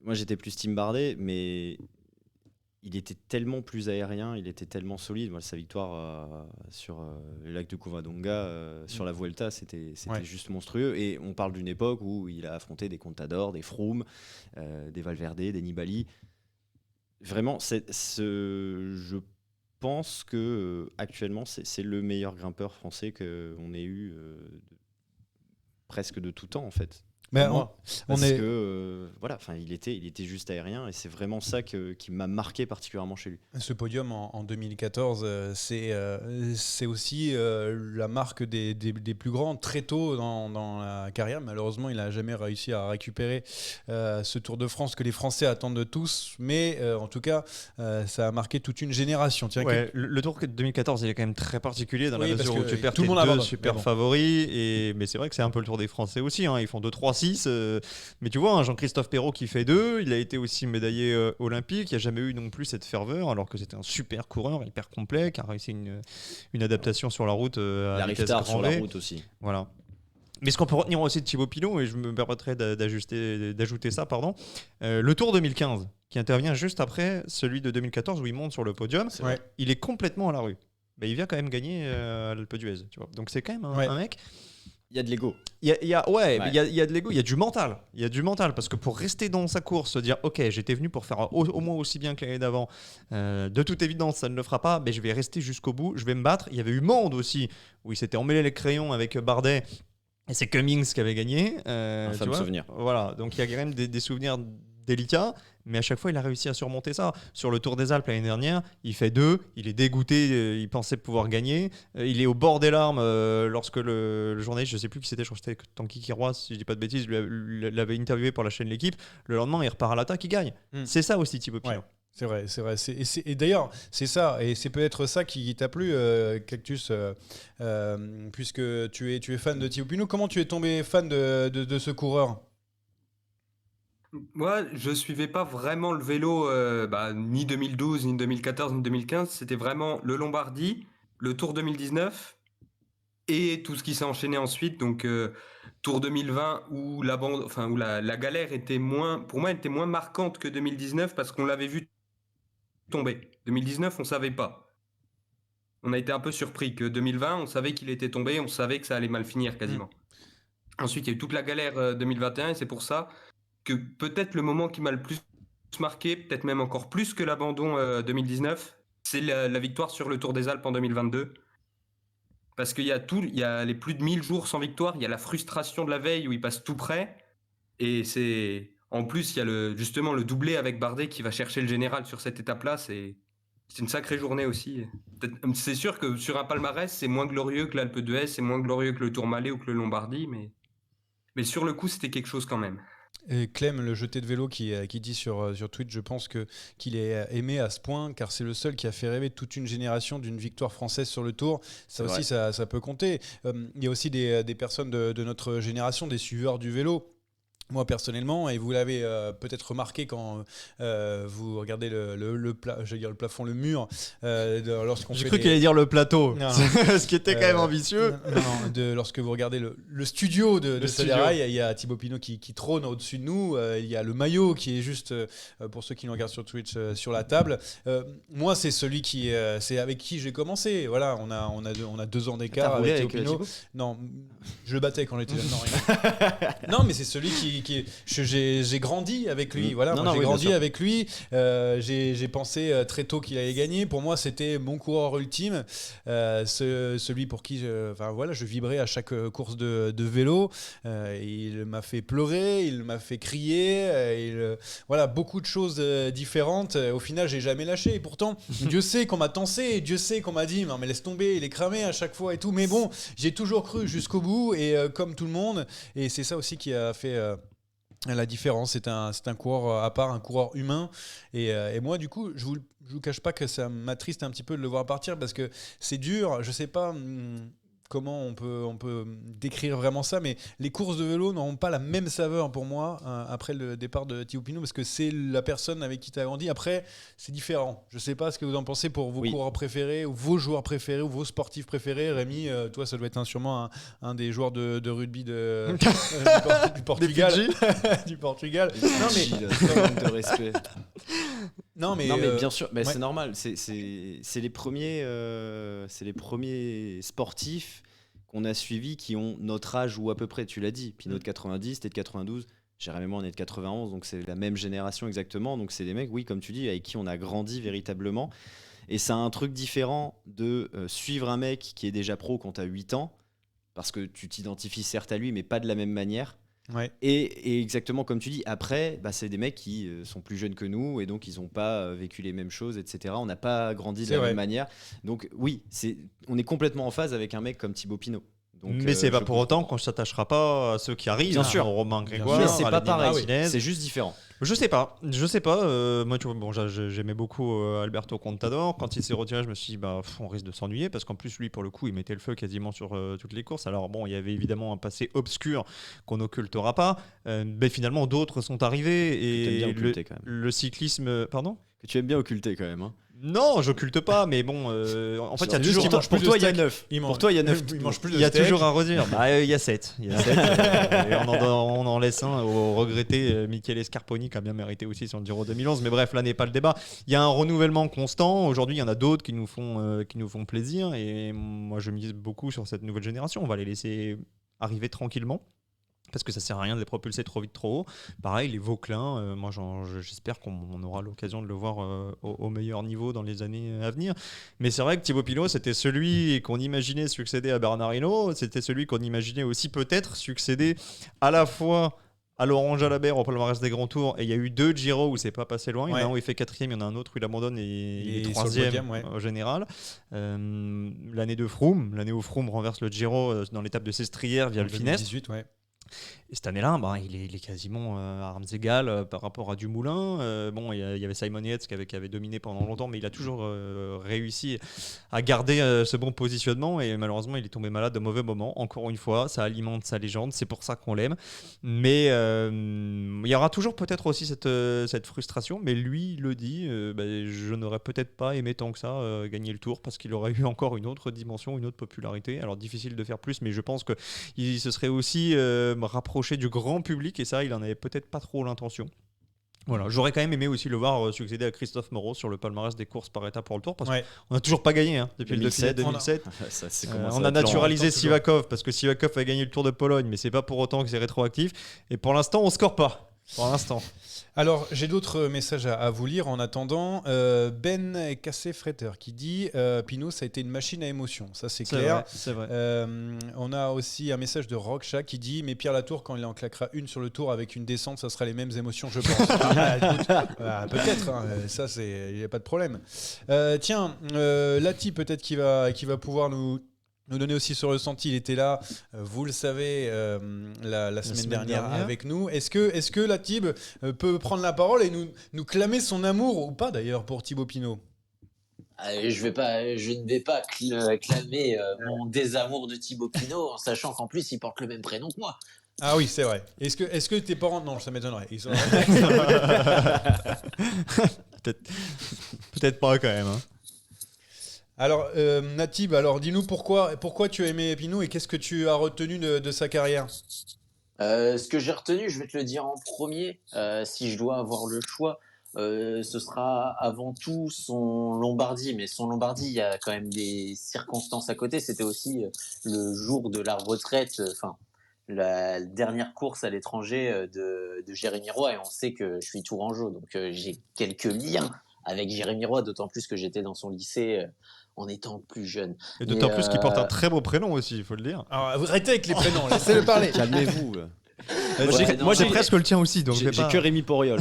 Speaker 2: Moi, j'étais plus Team Bardet, mais il était tellement plus aérien, il était tellement solide. Moi, sa victoire sur le lac de Covadonga, sur la Vuelta, c'était juste monstrueux. Et on parle d'une époque où il a affronté des Contador, des Froome, des Valverde, des Nibali. Vraiment, je pense que actuellement, c'est le meilleur grimpeur français qu'on ait eu presque de tout temps, en fait.
Speaker 1: Mais
Speaker 2: il était juste aérien et c'est vraiment ça qui m'a marqué particulièrement chez lui.
Speaker 1: Ce podium en 2014, c'est aussi la marque des plus grands très tôt dans la carrière. Malheureusement, il n'a jamais réussi à récupérer ce Tour de France que les Français attendent de tous. Mais en tout cas, ça a marqué toute une génération. Tiens,
Speaker 3: le Tour de 2014, il est quand même très particulier dans la mesure où tu perds
Speaker 1: tout le monde
Speaker 3: tes deux super favoris. Mais c'est vrai que c'est un peu le Tour des Français aussi. Ils font 2-3-6. Mais tu vois, Jean-Christophe Perrault qui fait 2, il a été aussi médaillé olympique, il n'y a jamais eu non plus cette ferveur, alors que c'était un super coureur, hyper complet, qui a réussi une adaptation sur la route à vitesse grand V.
Speaker 2: Sur la route aussi.
Speaker 3: Voilà. Mais ce qu'on peut retenir aussi de Thibaut Pinot, et je me permettrai d'ajouter ça, le Tour 2015, qui intervient juste après celui de 2014 où il monte sur le podium, il est complètement à la rue. Mais il vient quand même gagner à l'Alpe d'Huez, tu vois. Donc c'est quand même un mec...
Speaker 2: Il y a de l'ego.
Speaker 3: Il y a de l'ego, il y a du mental. Il y a du mental parce que pour rester dans sa course, se dire ok, j'étais venu pour faire au moins aussi bien que l'année d'avant. De toute évidence, ça ne le fera pas, mais je vais rester jusqu'au bout, je vais me battre. Il y avait eu Mende aussi où il s'était emmêlé les crayons avec Bardet. Et c'est Cummings qui avait gagné.
Speaker 2: Un fameux souvenir.
Speaker 3: Voilà, donc il y a quand même des souvenirs délicat, mais à chaque fois il a réussi à surmonter ça. Sur le Tour des Alpes l'année dernière, il fait 2, il est dégoûté, il pensait pouvoir gagner, il est au bord des larmes lorsque le journaliste, je sais plus qui c'était, je crois que c'était Tanguy Quiroz, si je dis pas de bêtises, l'avait interviewé pour la chaîne L'Équipe. Le lendemain il repart à l'attaque, il gagne. C'est ça aussi Thibaut Pinot.
Speaker 1: C'est vrai. Et d'ailleurs, c'est ça, et c'est peut-être ça qui t'a plu, Cactus, puisque tu es fan de Thibaut Pinot. Comment tu es tombé fan de ce coureur ?
Speaker 6: Moi, je suivais pas vraiment le vélo, ni 2012, ni 2014, ni 2015. C'était vraiment le Lombardie, le Tour 2019 et tout ce qui s'est enchaîné ensuite. Donc, Tour 2020 où la galère était pour moi, elle était moins marquante que 2019 parce qu'on l'avait vu tomber. 2019, on savait pas. On a été un peu surpris que 2020, on savait qu'il était tombé, on savait que ça allait mal finir quasiment. Ensuite, il y a eu toute la galère 2021 et c'est pour ça que peut-être le moment qui m'a le plus marqué, peut-être même encore plus que l'abandon 2019, c'est la victoire sur le Tour des Alpes en 2022. Parce qu'il y a les plus de 1000 jours sans victoire, il y a la frustration de la veille où il passe tout près, et en plus il y a justement le doublé avec Bardet qui va chercher le général sur cette étape-là, c'est une sacrée journée aussi. C'est sûr que sur un palmarès, c'est moins glorieux que l'Alpe d'Huez, c'est moins glorieux que le Tourmalet ou que le Lombardie, mais sur le coup, c'était quelque chose quand même.
Speaker 1: Et Clem, le jeté de vélo qui dit sur Twitch, je pense qu'il est aimé à ce point car c'est le seul qui a fait rêver toute une génération d'une victoire française sur le Tour. Ça aussi, ça peut compter. Il y a aussi des personnes de notre génération, des suiveurs du vélo. Moi personnellement, et vous l'avez peut-être remarqué quand vous regardez le plafond, le mur, lorsqu'on
Speaker 3: J'ai cru qu'il allait dire le plateau,
Speaker 1: non.
Speaker 3: Ce qui était quand même ambitieux.
Speaker 1: Lorsque vous regardez le studio de Saderaï, il y a Thibaut Pinot qui trône au-dessus de nous, il y a le maillot qui est juste, pour ceux qui nous regardent sur Twitch, sur la table. Moi, c'est celui c'est avec qui j'ai commencé. Voilà, on a 2 ans d'écart avec Thibaut Pinot. Non, je le battais quand j'étais jeune. Non, mais c'est celui j'ai grandi avec lui. Voilà, j'ai grandi avec lui. J'ai pensé très tôt qu'il allait gagner. Pour moi, c'était mon coureur ultime, celui pour qui je vibrais à chaque course de vélo. Il m'a fait pleurer, il m'a fait crier. Beaucoup de choses différentes. Au final, j'ai jamais lâché. Et pourtant, Dieu sait qu'on m'a tensé, Dieu sait qu'on m'a dit non mais laisse tomber, il est cramé à chaque fois et tout. Mais bon, j'ai toujours cru jusqu'au bout et comme tout le monde. Et c'est ça aussi qui a fait La différence, c'est un coureur à part, un coureur humain. Et moi, du coup, je vous cache pas que ça m'attriste un petit peu de le voir partir parce que c'est dur. Je sais pas comment on peut décrire vraiment ça, mais les courses de vélo n'auront pas la même saveur pour moi après le départ de Thibaut Pinot parce que c'est la personne avec qui tu as grandi. Après, c'est différent. Je sais pas ce que vous en pensez pour vos coureurs préférés ou vos joueurs préférés ou vos sportifs préférés. Rémi, toi, ça doit être sûrement un des joueurs de rugby du Portugal. Du Portugal.
Speaker 2: Non, mais manque de respect.
Speaker 1: Non mais
Speaker 2: bien sûr, mais
Speaker 1: ouais.
Speaker 2: c'est normal. C'est les premiers sportifs qu'on a suivis qui ont notre âge ou à peu près. Tu l'as dit. Pinot de 90, t'es de 92. Jérémy moi, on est de 91, donc c'est la même génération exactement. Donc c'est des mecs, oui, comme tu dis, avec qui on a grandi véritablement. Et c'est un truc différent de suivre un mec qui est déjà pro quand t'as 8 ans, parce que tu t'identifies certes à lui, mais pas de la même manière.
Speaker 1: Ouais.
Speaker 2: Et exactement comme tu dis, après, c'est des mecs qui sont plus jeunes que nous et donc ils n'ont pas vécu les mêmes choses, etc. On n'a pas grandi de la même manière. Donc oui, on est complètement en phase avec un mec comme Thibaut Pinot. Donc,
Speaker 3: mais c'est pas pour autant qu'on ne s'attachera pas à ceux qui arrivent.
Speaker 2: Bien sûr.
Speaker 3: Romain Grégoire,
Speaker 2: mais c'est pas
Speaker 3: Alain
Speaker 2: pareil,
Speaker 3: Martinez.
Speaker 2: c'est juste différent.
Speaker 3: Je sais pas. Moi, tu vois, bon, j'aimais beaucoup Alberto Contador. Quand il s'est retiré, je me suis dit, on risque de s'ennuyer parce qu'en plus, lui, pour le coup, il mettait le feu quasiment sur toutes les courses. Alors bon, il y avait évidemment un passé obscur qu'on n'occultera pas. Mais finalement, d'autres sont arrivés et le cyclisme, pardon.
Speaker 2: Que tu aimes bien occulter quand même. Hein.
Speaker 3: Non, j'occulte pas, mais bon, en fait, il y a toujours.
Speaker 2: Pour toi, il y a 9. Pour toi, il y a 9.
Speaker 1: Il mange plus de
Speaker 3: Il y a
Speaker 1: steak.
Speaker 3: toujours à redire. Il y a 7. Et on en laisse un au regretté Michele Scarponi qui a bien mérité aussi sur le Giro 2011. Mais bref, là n'est pas le débat. Il y a un renouvellement constant. Aujourd'hui, il y en a d'autres qui nous font plaisir. Et moi, je mise beaucoup sur cette nouvelle génération. On va les laisser arriver tranquillement. Parce que ça sert à rien de les propulser trop vite, trop haut. Pareil, les Vauquelin, moi j'espère qu'on aura l'occasion de le voir au meilleur niveau dans les années à venir. Mais c'est vrai que Thibaut Pinot, c'était celui qu'on imaginait succéder à Bernard Hinault, c'était celui qu'on imaginait aussi peut-être succéder à la fois à Laurent Jalabert au palmarès des grands tours, et il y a eu 2 Giro où c'est pas passé loin. Il y en a un où il fait 4e, il y en a un autre où il abandonne et il est 3e au général. L'année de Froome, l'année où Froome renverse le Giro dans l'étape de Sestrière via le Finesse.
Speaker 1: 2018, ouais.
Speaker 3: Et cette année-là, il est quasiment à armes égales par rapport à Dumoulin. Il y avait Simon Yates qui avait dominé pendant longtemps, mais il a toujours réussi à garder ce bon positionnement. Et malheureusement, il est tombé malade au mauvais moment. Encore une fois, ça alimente sa légende. C'est pour ça qu'on l'aime. Mais il y aura toujours peut-être aussi cette frustration. Mais lui, il le dit, je n'aurais peut-être pas aimé tant que ça gagner le Tour parce qu'il aurait eu encore une autre dimension, une autre popularité. Alors difficile de faire plus, mais je pense qu'il se serait aussi rapproché du grand public, et ça il en avait peut-être pas trop l'intention. Voilà, j'aurais quand même aimé aussi le voir succéder à Christophe Moreau sur le palmarès des courses par étapes pour le Tour, parce qu'on n'a toujours pas gagné depuis 2007. On a naturalisé Sivakov parce que Sivakov a gagné le Tour de Pologne, mais c'est pas pour autant que c'est rétroactif, et pour l'instant on score pas. Pour l'instant.
Speaker 1: Alors, j'ai d'autres messages à vous lire en attendant. Ben Cassé-Fretter qui dit Pinot, ça a été une machine à émotion. Ça, c'est clair.
Speaker 3: C'est vrai.
Speaker 1: On a aussi un message de Rocksha qui dit mais Pierre Latour, quand il en claquera une sur le Tour avec une descente, ça sera les mêmes émotions, je pense. Peut-être. Hein, ça, il n'y a pas de problème. Tiens, Lati, peut-être qui va pouvoir nous donner aussi sur le ressenti. Il était là, vous le savez, la semaine dernière avec nous. Est-ce que Latib peut prendre la parole et nous clamer son amour, ou pas d'ailleurs, pour Thibaut Pinot?
Speaker 7: Je ne vais pas clamer mon désamour de Thibaut Pinot en sachant qu'en plus il porte le même prénom que moi.
Speaker 1: Ah oui, c'est vrai. Est-ce que tes parents... Non, ça m'étonnerait. Ils sont...
Speaker 3: Peut-être pas quand même. Hein.
Speaker 1: Alors, Natib, dis-nous pourquoi tu as aimé Pinot et qu'est-ce que tu as retenu de sa carrière?
Speaker 7: Ce que j'ai retenu, je vais te le dire en premier, si je dois avoir le choix, ce sera avant tout son Lombardie. Mais son Lombardie, il y a quand même des circonstances à côté. C'était aussi le jour de la retraite, la dernière course à l'étranger de Jérémy Roy. Et on sait que je suis tourangeau, donc j'ai quelques liens avec Jérémy Roy, d'autant plus que j'étais dans son lycée en étant plus jeune.
Speaker 3: Et d'autant plus qu'il porte un très beau prénom aussi, il faut le dire.
Speaker 1: Alors, arrêtez avec les prénoms, laissez-le parler.
Speaker 2: Calmez-vous.
Speaker 3: Moi j'ai presque le tien aussi, donc
Speaker 2: j'ai que Rémi Poriol.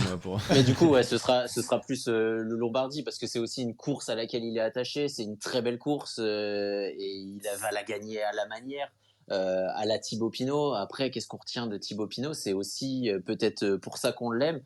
Speaker 7: Mais du coup, ce sera plus le Lombardie, parce que c'est aussi une course à laquelle il est attaché. C'est une très belle course et il va la gagner à la manière. à la Thibaut Pinot. Après, qu'est-ce qu'on retient de Thibaut Pinot? C'est aussi peut-être pour ça qu'on l'aime,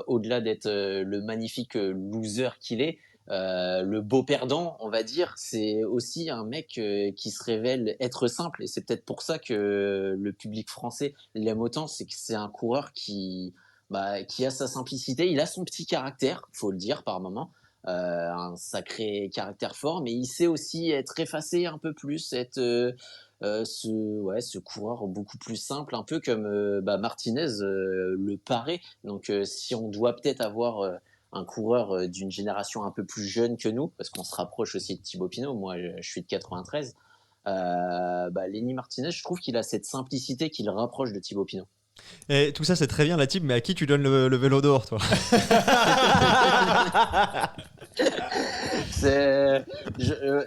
Speaker 7: au-delà d'être le magnifique loser qu'il est. Le beau perdant, on va dire, c'est aussi un mec qui se révèle être simple, et c'est peut-être pour ça que le public français l'aime autant. C'est que c'est un coureur qui a sa simplicité, il a son petit caractère, faut le dire par moment, un sacré caractère fort, mais il sait aussi être effacé un peu plus, être ce coureur beaucoup plus simple, un peu comme Martinez le paraît. Donc si on doit peut-être avoir un coureur d'une génération un peu plus jeune que nous, parce qu'on se rapproche aussi de Thibaut Pinot, moi je suis de 93, Lenny Martinez, je trouve qu'il a cette simplicité qui le rapproche de Thibaut Pinot.
Speaker 3: Et tout ça, c'est très bien la team, mais à qui tu donnes le vélo d'or, toi?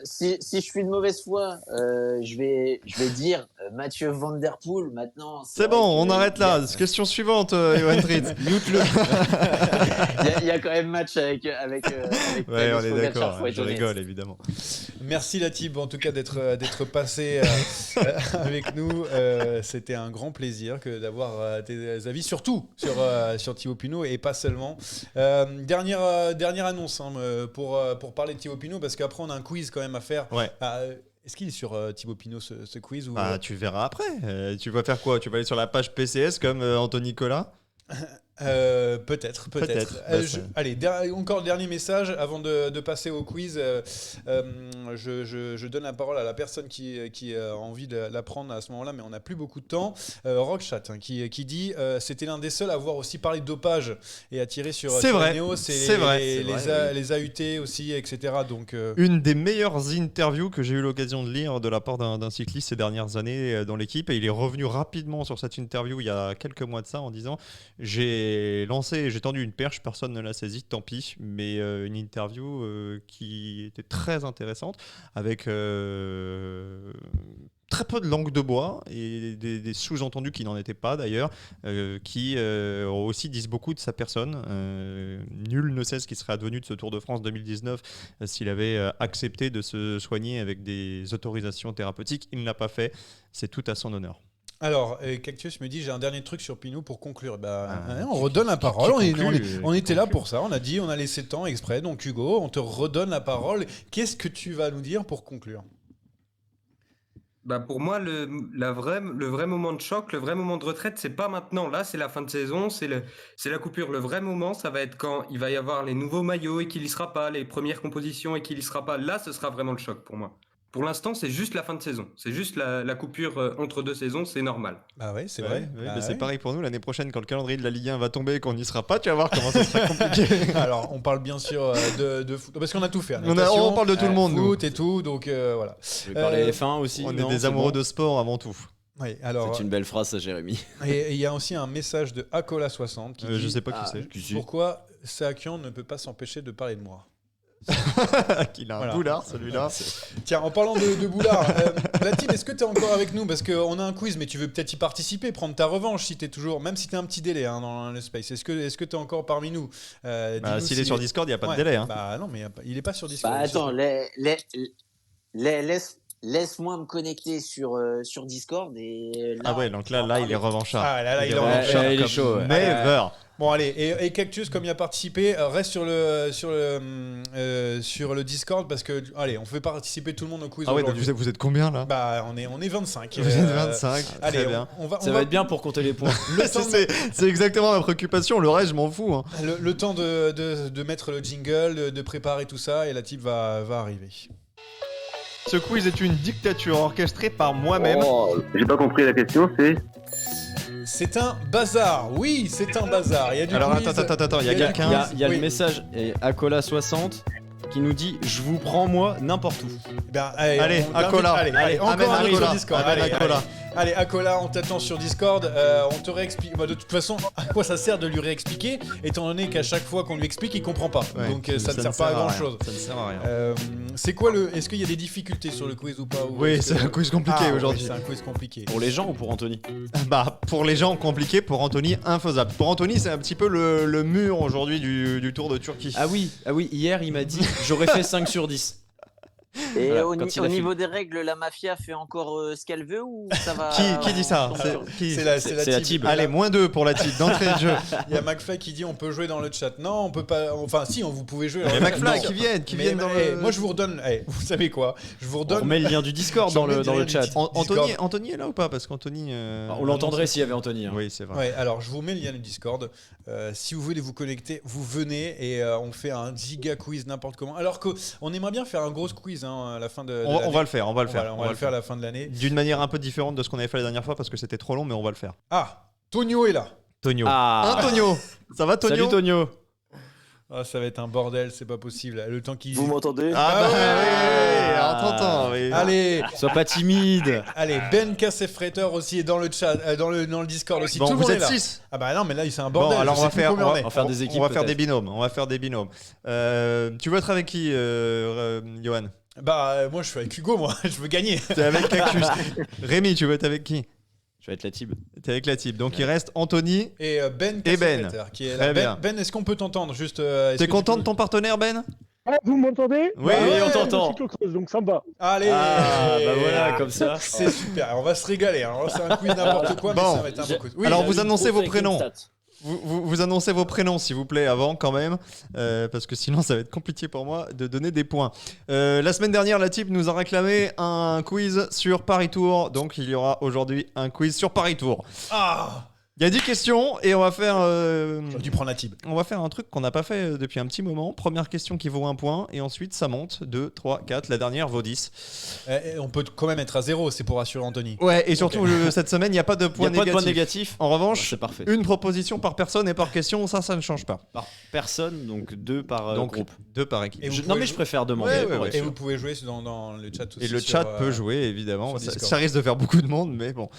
Speaker 7: Si je suis de mauvaise foi, je vais dire Mathieu Van Der Poel. Maintenant,
Speaker 3: C'est bon, on arrête là. Question suivante, Johan Tritz.
Speaker 7: Il y a quand même match avec
Speaker 3: Ouais,
Speaker 7: Tadej
Speaker 3: on est
Speaker 7: Pogačar,
Speaker 3: d'accord.
Speaker 7: faut être
Speaker 3: Je
Speaker 7: honnête.
Speaker 3: rigole, évidemment.
Speaker 1: Merci Latib, en tout cas d'être passé avec nous. C'était un grand plaisir d'avoir tes avis, surtout sur Thibaut Pinot et pas seulement. Dernière annonce pour parler de Thibaut Pinot, parce qu'après on a un quiz quand même à faire.
Speaker 3: Ouais.
Speaker 1: Est-ce qu'il est sur Thibaut Pinot ce quiz ou...
Speaker 3: Tu verras après. Tu vas faire quoi? Tu vas aller sur la page PCS comme Anthony Nicolas?
Speaker 1: Peut-être.
Speaker 3: Peut-être.
Speaker 1: Allez, encore le dernier message avant de passer au quiz. Je donne la parole à la personne qui a envie de la prendre à ce moment-là, mais on n'a plus beaucoup de temps. Rockchat, qui dit c'était l'un des seuls à avoir aussi parlé de dopage et à tirer sur
Speaker 3: vrai.
Speaker 1: Ineos,
Speaker 3: C'est vrai.
Speaker 1: les AUT aussi, etc. Donc,
Speaker 3: Une des meilleures interviews que j'ai eu l'occasion de lire de la part d'un cycliste ces dernières années dans l'équipe, et il est revenu rapidement sur cette interview il y a quelques mois de ça en disant: j'ai tendu une perche, personne ne l'a saisie, tant pis, mais une interview qui était très intéressante, avec très peu de langue de bois et des sous-entendus qui n'en étaient pas d'ailleurs, qui aussi disent beaucoup de sa personne. Nul ne sait ce qui serait advenu de ce Tour de France 2019 s'il avait accepté de se soigner avec des autorisations thérapeutiques. Il ne l'a pas fait, c'est tout à son honneur.
Speaker 1: alors, Cactus me dit j'ai un dernier truc sur Pinot pour conclure. On redonne la parole. On était là pour ça. On a dit, on a laissé le temps exprès. Donc Hugo, on te redonne la parole. Qu'est-ce que tu vas nous dire pour conclure?
Speaker 6: Pour moi, le vrai moment de choc, le vrai moment de retraite, c'est pas maintenant. Là, c'est la fin de saison, c'est la coupure. Le vrai moment, ça va être quand il va y avoir les nouveaux maillots et qu'il y sera pas, les premières compositions et qu'il y sera pas. Là, ce sera vraiment le choc pour moi. Pour l'instant, c'est juste la fin de saison. C'est juste la coupure entre deux saisons, c'est normal.
Speaker 1: Ah ouais, c'est
Speaker 3: Ouais,
Speaker 1: vrai.
Speaker 3: ouais,
Speaker 1: Ah
Speaker 3: c'est
Speaker 1: ouais.
Speaker 3: pareil pour nous. L'année prochaine, quand le calendrier de la Ligue 1 va tomber et qu'on n'y sera pas, tu vas voir comment ça sera compliqué.
Speaker 1: Alors, on parle bien sûr de foot, parce qu'on a tout fait.
Speaker 3: On parle de tout le monde, nous.
Speaker 1: foot et tout, donc voilà.
Speaker 2: Je vais parler F1 aussi.
Speaker 3: On
Speaker 2: non,
Speaker 3: est des
Speaker 2: c'est
Speaker 3: amoureux
Speaker 2: bon.
Speaker 3: de sport avant tout.
Speaker 1: Oui, alors,
Speaker 2: C'est une belle phrase, ça, Jérémy.
Speaker 1: et il y a aussi un message de Acola60 qui
Speaker 3: Je
Speaker 1: dit
Speaker 3: sais pas qui c'est.
Speaker 1: pourquoi Saakian ne peut pas s'empêcher de parler de moi.
Speaker 3: Qu'il a un
Speaker 1: Voilà.
Speaker 3: boulard, celui-là.
Speaker 1: Tiens, en parlant de boulard, Latib, est-ce que tu es encore avec nous? Parce qu'on a un quiz, mais tu veux peut-être y participer, prendre ta revanche si tu es toujours, même si tu as un petit délai dans le space. Est-ce que tu es encore parmi nous? Dis-nous
Speaker 3: S'il est sur Discord, il n'y a pas de délai. Hein.
Speaker 1: Non, mais il est pas sur Discord.
Speaker 7: Attends, laisse-moi me connecter sur Discord et là,
Speaker 3: Ah ouais, donc là, il est revanchard.
Speaker 1: Ah là, il est
Speaker 3: en
Speaker 1: revanchard.
Speaker 3: revanchard
Speaker 2: il est
Speaker 3: comme
Speaker 2: chaud, ouais.
Speaker 3: Never.
Speaker 1: Bon allez, et Cactus, comme il a participé, reste sur le Discord, parce que allez, on fait participer tout le monde au quiz.
Speaker 3: Ah ouais, donc
Speaker 1: aujourd'hui.
Speaker 3: vous êtes combien là?
Speaker 1: On est 25.
Speaker 3: Vous êtes 25.
Speaker 1: Allez,
Speaker 3: Très bien.
Speaker 1: on va
Speaker 2: être bien pour compter les points.
Speaker 1: le temps,
Speaker 3: C'est exactement ma préoccupation. Le reste, je m'en fous. Hein.
Speaker 1: le temps de mettre le jingle, de préparer tout ça, et la type va arriver.
Speaker 3: Ce quiz est une dictature orchestrée par moi-même.
Speaker 4: J'ai pas compris la question, c'est...
Speaker 1: C'est un bazar, oui, c'est un bazar. Il y a du
Speaker 3: Alors
Speaker 1: quiz,
Speaker 3: attends, il y a
Speaker 1: du
Speaker 3: quelqu'un.
Speaker 1: quiz.
Speaker 2: Il y a
Speaker 1: Oui.
Speaker 2: le message Acola60 qui nous dit je vous prends moi n'importe où.
Speaker 3: Allez,
Speaker 1: on
Speaker 3: Acola.
Speaker 1: t'invite- allez, encore
Speaker 3: amène
Speaker 1: un truc
Speaker 3: Acola.
Speaker 1: sur Discord.
Speaker 3: Amène
Speaker 1: Allez,
Speaker 3: Acola.
Speaker 1: allez, Acola, on t'attend sur Discord. On te réexplique. De toute façon, à quoi ça sert de lui réexpliquer, étant donné qu'à chaque fois qu'on lui explique, il comprend pas.
Speaker 3: Ouais,
Speaker 1: Donc ça ne sert pas à grand chose.
Speaker 3: Ça ne sert à rien.
Speaker 1: C'est quoi est-ce qu'il y a des difficultés sur le quiz ou pas?
Speaker 3: Oui,
Speaker 1: est-ce
Speaker 3: c'est
Speaker 1: que-
Speaker 3: un quiz compliqué
Speaker 1: Ah,
Speaker 3: aujourd'hui.
Speaker 1: oui, c'est un quiz compliqué.
Speaker 2: Pour les gens ou pour Anthony?
Speaker 3: Pour les gens compliqués, pour Anthony infaisable. Pour Anthony, c'est un petit peu le mur aujourd'hui du Tour de Turquie.
Speaker 2: Ah oui, hier il m'a dit j'aurais fait 5 sur 10.
Speaker 7: Et
Speaker 2: Voilà,
Speaker 7: au,
Speaker 2: quand
Speaker 7: ni-
Speaker 2: il
Speaker 7: au
Speaker 2: a
Speaker 7: niveau des règles, la mafia fait encore ce qu'elle veut ou ça va
Speaker 3: Qui dit ça Qui
Speaker 1: C'est la
Speaker 2: C'est
Speaker 1: team.
Speaker 2: Tib.
Speaker 3: Allez, -2 pour la type d'entrée de jeu.
Speaker 1: Il y a McFly qui dit on peut jouer dans le chat. Non, on peut pas. Enfin, si, vous pouvez jouer. dans
Speaker 3: Mais
Speaker 1: le chat.
Speaker 3: McFly,
Speaker 1: Non.
Speaker 3: qui
Speaker 1: Mais,
Speaker 3: viennent dans
Speaker 1: eh,
Speaker 3: le.
Speaker 1: moi, je vous redonne. Vous savez quoi Je vous
Speaker 2: On
Speaker 1: redonne.
Speaker 2: remet le lien du Discord
Speaker 1: Je
Speaker 2: dans
Speaker 1: remets
Speaker 2: le
Speaker 1: derrière
Speaker 2: chat.
Speaker 1: les petits-
Speaker 3: Anthony est là ou pas? Parce qu'Anthony.
Speaker 2: On l'entendrait s'il y avait Anthony. hein.
Speaker 3: Oui, c'est vrai.
Speaker 1: Ouais, alors je vous mets le lien du Discord. Si vous voulez vous connecter, vous venez et on fait un giga quiz n'importe comment. Alors qu'on aimerait bien faire un gros quiz à la fin de.
Speaker 3: On va le faire, on va le faire.
Speaker 1: On va le faire à la fin de l'année.
Speaker 3: D'une manière un peu différente de ce qu'on avait fait la dernière fois parce que c'était trop long, mais on va le faire.
Speaker 1: Ah, Tonio est là.
Speaker 3: Tonio.
Speaker 2: Ah.
Speaker 3: Tonio. Ça va, Tonio?
Speaker 2: Salut Tonio.
Speaker 1: Ah, ça va être un bordel, c'est pas possible. Le temps qu'il.
Speaker 8: Vous m'entendez?
Speaker 3: Ah bah
Speaker 1: Ah
Speaker 3: oui, on t'entend. Oui.
Speaker 1: Allez,
Speaker 2: Sois pas timide.
Speaker 1: allez, Ben Cassefreter aussi est dans le chat, dans le Discord aussi.
Speaker 3: Bon,
Speaker 1: Tout le
Speaker 3: vous
Speaker 1: monde est
Speaker 3: êtes
Speaker 1: là.
Speaker 3: 6.
Speaker 1: Ah bah non, mais là c'est un
Speaker 3: Bon,
Speaker 1: bordel.
Speaker 3: alors
Speaker 1: je
Speaker 3: on va
Speaker 1: sais plus
Speaker 3: faire,
Speaker 1: combien on est.
Speaker 2: on va faire des équipes,
Speaker 3: on va faire des
Speaker 2: peut-être.
Speaker 3: binômes. On va faire des binômes. Tu veux être avec qui, Johan?
Speaker 1: Bah moi je suis avec Hugo, moi je veux gagner.
Speaker 3: T'es avec Cactus. Rémi, tu veux être avec qui?
Speaker 2: Je vais être la Tib.
Speaker 3: T'es avec la type. Donc il reste Anthony.
Speaker 1: Et Ben
Speaker 3: Et Ben.
Speaker 1: Cassefreter qui est
Speaker 3: Très
Speaker 1: là.
Speaker 3: bien.
Speaker 1: Ben, est-ce qu'on peut t'entendre juste est-ce
Speaker 3: T'es
Speaker 1: que
Speaker 3: content
Speaker 1: tu
Speaker 3: de
Speaker 1: peux-
Speaker 3: ton partenaire, Ben?
Speaker 8: Ah, vous m'entendez?
Speaker 3: Oui,
Speaker 1: Ouais,
Speaker 2: on t'entend.
Speaker 8: Cyclocross, donc ça me va.
Speaker 1: Allez.
Speaker 2: Ah, bah voilà, comme ça.
Speaker 1: C'est super. On va se régaler. Alors c'est un quiz n'importe quoi, mais
Speaker 3: Bon.
Speaker 1: ça va être un beau quiz. Oui,
Speaker 3: Alors,
Speaker 1: là,
Speaker 3: vous annoncez vos
Speaker 8: Avec une
Speaker 3: prénoms.
Speaker 8: stat.
Speaker 3: Vous annoncez vos prénoms, s'il vous plaît, avant quand même, parce que sinon ça va être compliqué pour moi de donner des points. La semaine dernière, la type nous a réclamé un quiz sur Paris Tour, donc il y aura aujourd'hui un quiz sur Paris Tour.
Speaker 1: Ah,
Speaker 3: Il y a 10 questions et on va faire,
Speaker 1: j'aurais dû prendre la tib.
Speaker 3: on va faire un truc qu'on n'a pas fait depuis un petit moment. Première question qui vaut 1 point et ensuite ça monte 2, 3, 4. La dernière vaut 10.
Speaker 1: On peut quand même être à 0, c'est pour rassurer Anthony.
Speaker 3: Ouais, et surtout cette semaine, il n'y a pas de
Speaker 2: Il
Speaker 3: points
Speaker 2: n'y a pas de
Speaker 3: négatifs.
Speaker 2: point négatif.
Speaker 3: En revanche,
Speaker 2: C'est parfait.
Speaker 3: une proposition par personne et par question, ça ne change pas.
Speaker 2: Par personne, donc 2 par
Speaker 3: Donc
Speaker 2: groupe.
Speaker 3: 2 par équipe.
Speaker 1: Et vous
Speaker 2: Non,
Speaker 1: pouvez
Speaker 2: mais je
Speaker 1: jouer-
Speaker 2: préfère demander.
Speaker 3: Ouais,
Speaker 2: pour
Speaker 3: ouais,
Speaker 2: être
Speaker 1: Et
Speaker 2: sûr.
Speaker 1: vous pouvez jouer dans le chat aussi.
Speaker 3: Et le
Speaker 1: sur,
Speaker 3: chat peut jouer, évidemment.
Speaker 1: sur
Speaker 3: Ça,
Speaker 1: Discord.
Speaker 3: ça risque de faire beaucoup de monde, mais bon.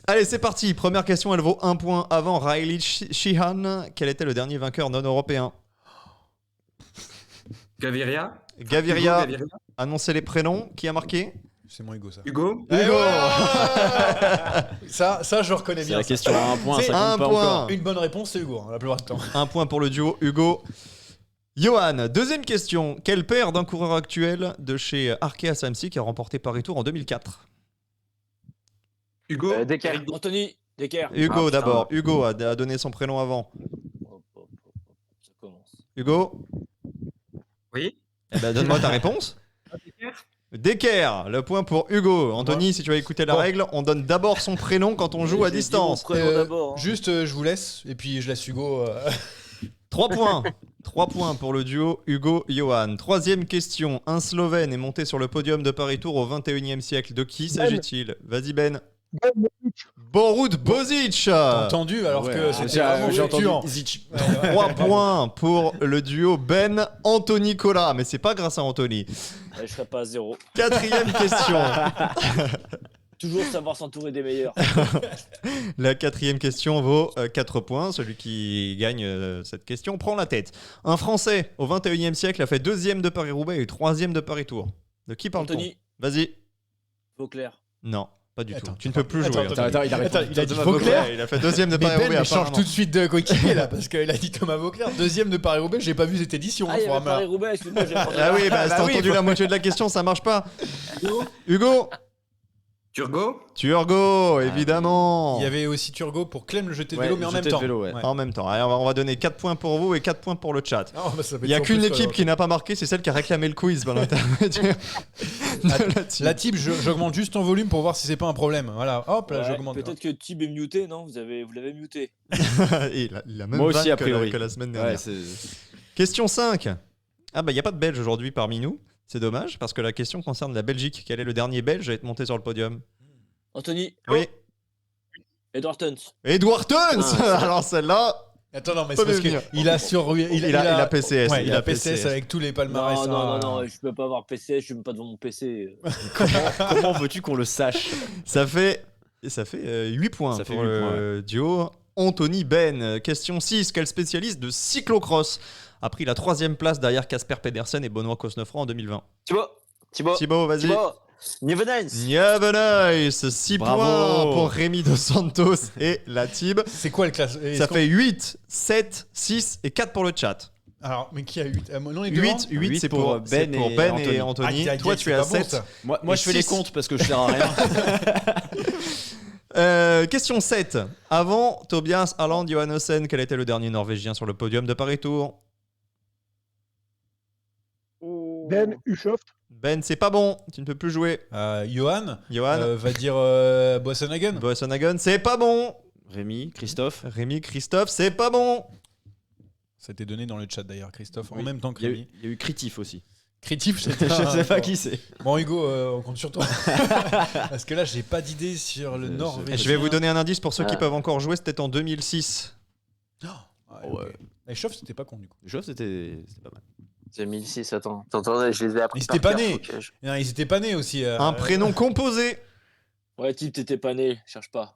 Speaker 3: Allez, c'est parti. Première question, elle vaut 1 point avant Riley Sheehan. Quel était le dernier vainqueur non européen?
Speaker 6: Gaviria.
Speaker 3: Gaviria.
Speaker 6: Hugo Gaviria.
Speaker 3: Annoncez les prénoms. Qui a marqué?
Speaker 1: C'est mon Hugo ça.
Speaker 6: Hugo.
Speaker 1: Eh
Speaker 3: Hugo.
Speaker 1: ouais ça je reconnais
Speaker 2: C'est
Speaker 1: bien.
Speaker 2: la
Speaker 1: ça.
Speaker 2: question à 1 point,
Speaker 1: C'est
Speaker 2: ça compte
Speaker 3: un
Speaker 2: pas
Speaker 3: point.
Speaker 2: encore.
Speaker 1: Une bonne réponse, c'est Hugo, la plupart du temps.
Speaker 3: 1 point pour le duo Hugo. Johan, deuxième question. Quel père d'un coureur actuel de chez Arkea Samsic qui a remporté Paris Tour en 2004?
Speaker 6: Hugo.
Speaker 8: Decker.
Speaker 5: Anthony Decker.
Speaker 3: Hugo
Speaker 6: putain.
Speaker 3: d'abord. Hugo a donné son prénom avant.
Speaker 5: Ça commence.
Speaker 3: Hugo,
Speaker 6: Oui.
Speaker 3: eh ben, donne-moi ta réponse. Decker, le point pour Hugo. Anthony, si tu vas écouter la
Speaker 1: Bon.
Speaker 3: règle, on donne d'abord son prénom quand on joue à
Speaker 8: J'ai dit
Speaker 3: distance.
Speaker 8: mon prénom d'abord, hein.
Speaker 1: Juste, je vous laisse, et puis je laisse Hugo.
Speaker 3: 3 points. 3 points pour le duo Hugo-Johan. Troisième question. Un Slovène est monté sur le podium de Paris Tour au 21e siècle. De qui s'agit-il? Vas-y Ben. Borut Bozic.
Speaker 1: T'as entendu alors que c'était vraiment
Speaker 2: j'ai entendu
Speaker 1: fluctuant.
Speaker 2: Zic.
Speaker 3: 3 points pour le duo Ben Anthony Cola. Mais c'est pas grâce à Anthony.
Speaker 8: Je serai pas à 0.
Speaker 3: Quatrième question.
Speaker 8: Toujours savoir s'entourer des meilleurs.
Speaker 3: La quatrième question vaut 4 points. Celui qui gagne cette question prend la tête. Un Français au 21e siècle a fait 2e de Paris-Roubaix et 3e de Paris-Tour. De qui parle-t-on?
Speaker 8: Anthony
Speaker 3: Vas-y.
Speaker 8: Vauclair.
Speaker 3: Non, pas du
Speaker 1: Attends,
Speaker 3: tout. Tu ne peux plus
Speaker 1: attends,
Speaker 3: jouer.
Speaker 1: attends,
Speaker 2: Attends, il a répondu.
Speaker 1: Attends, il a dit
Speaker 2: Thomas
Speaker 1: Vauclair.
Speaker 3: Ouais, il a fait 2e de
Speaker 1: Mais Ben,
Speaker 3: Paris-Roubaix.
Speaker 1: il change
Speaker 3: apparemment.
Speaker 1: tout de suite de coéquipier là, parce qu'il a dit Thomas Vauclair, deuxième de Paris-Roubaix, j'ai pas vu cette édition.
Speaker 8: Ah, il y
Speaker 1: faudra
Speaker 8: avait
Speaker 1: me-
Speaker 8: Paris-Roubaix, excuse-moi, j'ai entendu.
Speaker 3: Ah oui, bah, si
Speaker 1: Bah
Speaker 3: t'as
Speaker 1: oui,
Speaker 3: entendu
Speaker 1: faut-
Speaker 3: la moitié de la question, ça marche pas. Hugo
Speaker 6: Turgot.
Speaker 3: Turgot, évidemment.
Speaker 1: Il y avait aussi Turgot pour Clem le jeté de
Speaker 2: Ouais,
Speaker 1: vélo, mais en
Speaker 2: jeté
Speaker 1: même
Speaker 2: de
Speaker 1: temps.
Speaker 2: vélo, ouais.
Speaker 3: En même temps. Allez, on va donner 4 points pour vous et 4 points pour le chat.
Speaker 1: Ah, bah, ça va
Speaker 3: Il n'y a
Speaker 1: être
Speaker 3: qu'une
Speaker 1: en plus,
Speaker 3: équipe qui n'a pas marqué, c'est celle qui a réclamé le quiz par l'intermédiaire de la team.
Speaker 1: La type, j'augmente juste ton volume pour voir si c'est pas un problème. Voilà, hop, là
Speaker 8: Ouais,
Speaker 1: j'augmente.
Speaker 8: peut-être que Tib est muté, non? Vous l'avez muté.
Speaker 3: Et il a même
Speaker 2: Moi aussi,
Speaker 3: vanne
Speaker 2: a priori.
Speaker 3: que la semaine dernière.
Speaker 2: Ouais, c'est.
Speaker 3: Question 5. Ah bah il n'y a pas de Belge aujourd'hui parmi nous. C'est dommage parce que la question concerne la Belgique. Quel est le dernier Belge à être monté sur le podium?
Speaker 8: Anthony,
Speaker 3: Oui.
Speaker 8: Edward Tuns.
Speaker 3: Edouard Tuns. Alors celle-là,
Speaker 1: Attends, non, mais
Speaker 3: Pas
Speaker 1: c'est parce
Speaker 3: venir.
Speaker 1: qu'il a sur.
Speaker 3: il a PCS.
Speaker 1: Ouais, il a PCS avec tous les palmarès.
Speaker 8: Non, non,
Speaker 1: hein.
Speaker 8: non, non, je peux pas avoir PC, je suis même pas devant mon PC.
Speaker 2: Comment veux-tu qu'on le sache?
Speaker 3: Ça fait 8 points
Speaker 2: Ça fait
Speaker 3: pour
Speaker 2: 8
Speaker 3: le duo. Anthony Ben. Question 6. Quel spécialiste de cyclocross a pris la 3e place derrière Casper Pedersen et Benoît Cosnefroy en 2020?
Speaker 8: Thibaut,
Speaker 3: Thibaut, vas-y.
Speaker 8: Nievenens.
Speaker 3: Nice, 6
Speaker 2: Bravo.
Speaker 3: points pour Rémi Dos Santos et la Tib.
Speaker 1: C'est quoi le classe
Speaker 3: Ça fait 8, 7, 6 et 4 pour le chat.
Speaker 1: Alors, mais qui a 8 non, les devant
Speaker 3: 8, c'est pour
Speaker 2: Ben
Speaker 3: et
Speaker 2: et
Speaker 3: Anthony.
Speaker 1: Ah,
Speaker 3: Toi, tu es à 7.
Speaker 2: Moi,
Speaker 3: Et
Speaker 2: je fais les
Speaker 3: 6.
Speaker 2: comptes parce que je sers à rien.
Speaker 3: Question 7. Avant Tobias Haaland Johannessen, quel était le dernier Norvégien sur le podium de Paris Tour?
Speaker 9: Ben Uchoft.
Speaker 3: Ben, c'est pas bon. Tu ne peux plus jouer.
Speaker 1: Johan
Speaker 3: Johan
Speaker 1: va dire Boassenhagen.
Speaker 3: Boassenhagen, c'est pas bon.
Speaker 2: Rémi, Christophe.
Speaker 3: Rémi, Christophe, c'est pas bon.
Speaker 1: Ça t'est donné dans le chat d'ailleurs, Christophe, en
Speaker 2: Oui.
Speaker 1: même temps que
Speaker 2: Il
Speaker 1: Rémi.
Speaker 2: y a eu Critif aussi.
Speaker 1: Critif,
Speaker 2: Je sais pas qui c'est.
Speaker 1: Bon, Hugo, on compte sur toi. Parce que là, j'ai pas d'idée sur le Norvégien.
Speaker 3: Je vais vous donner un indice pour ceux qui
Speaker 8: Ah.
Speaker 3: peuvent encore jouer. C'était en 2006.
Speaker 1: Ouais,
Speaker 2: Ouais.
Speaker 1: ok. Les chauves, c'était pas con du coup.
Speaker 2: Je trouve que c'était pas mal.
Speaker 8: 2006, attends. Attendez, je les ai appris.
Speaker 1: Ils étaient
Speaker 8: par
Speaker 1: pas
Speaker 8: cœur,
Speaker 1: nés.
Speaker 8: faut que je-
Speaker 1: Non, ils étaient pas nés aussi.
Speaker 3: Un prénom composé.
Speaker 8: Ouais, type, t'étais pas né, cherche pas.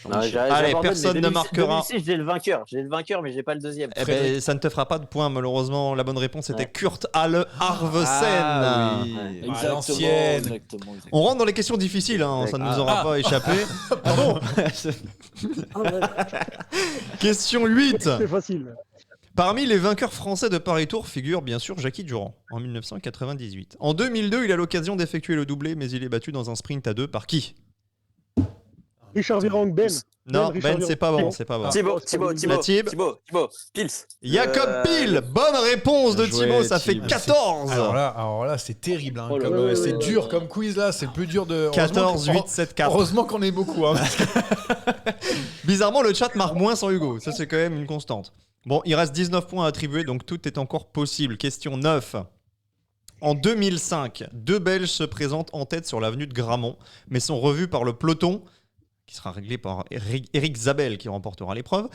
Speaker 8: Non,
Speaker 3: Allez, personne ne marquera.
Speaker 8: 2006, j'ai le vainqueur, mais j'ai pas le deuxième.
Speaker 3: Eh ben, ça ne te fera pas de points, malheureusement. La bonne réponse était
Speaker 8: Ouais.
Speaker 3: Kurt Halle Arvesen.
Speaker 2: Ah, oui.
Speaker 8: Exactement,
Speaker 1: l'ancienne.
Speaker 8: exactement.
Speaker 3: On rentre dans les questions difficiles, hein, ça ne nous aura
Speaker 1: Ah.
Speaker 3: pas échappé. Question 8.
Speaker 9: C'est facile.
Speaker 3: Parmi les vainqueurs français de Paris Tour figure bien sûr Jackie Durand en 1998. En 2002, il a l'occasion d'effectuer le doublé, mais il est battu dans un sprint à 2 par qui?
Speaker 9: Richard Virang, Ben.
Speaker 3: Non,
Speaker 9: Richard
Speaker 3: Ben, c'est
Speaker 9: Virang.
Speaker 3: pas bon, c'est pas bon.
Speaker 8: Thibaut, Pils.
Speaker 3: Jacob Pil, bonne réponse de
Speaker 2: Bien joué,
Speaker 3: Thibaut, ça fait
Speaker 2: Thibaut.
Speaker 3: 14.
Speaker 1: Alors là, c'est terrible. Hein,
Speaker 8: Oh là
Speaker 1: comme,
Speaker 8: là là
Speaker 1: c'est
Speaker 8: là
Speaker 1: dur
Speaker 8: là.
Speaker 1: comme quiz là. C'est le plus dur de.
Speaker 3: 14, 8, 7, 4.
Speaker 1: Heureusement qu'on est beaucoup. Hein, parce que-
Speaker 3: Bizarrement, le chat marque moins sans Hugo. Ça, c'est quand même une constante. Bon, il reste 19 points à attribuer, donc tout est encore possible. Question 9. En 2005, 2 Belges se présentent en tête sur l'avenue de Grammont, mais sont revus par le peloton, qui sera réglé par Eric Zabel, qui remportera l'épreuve.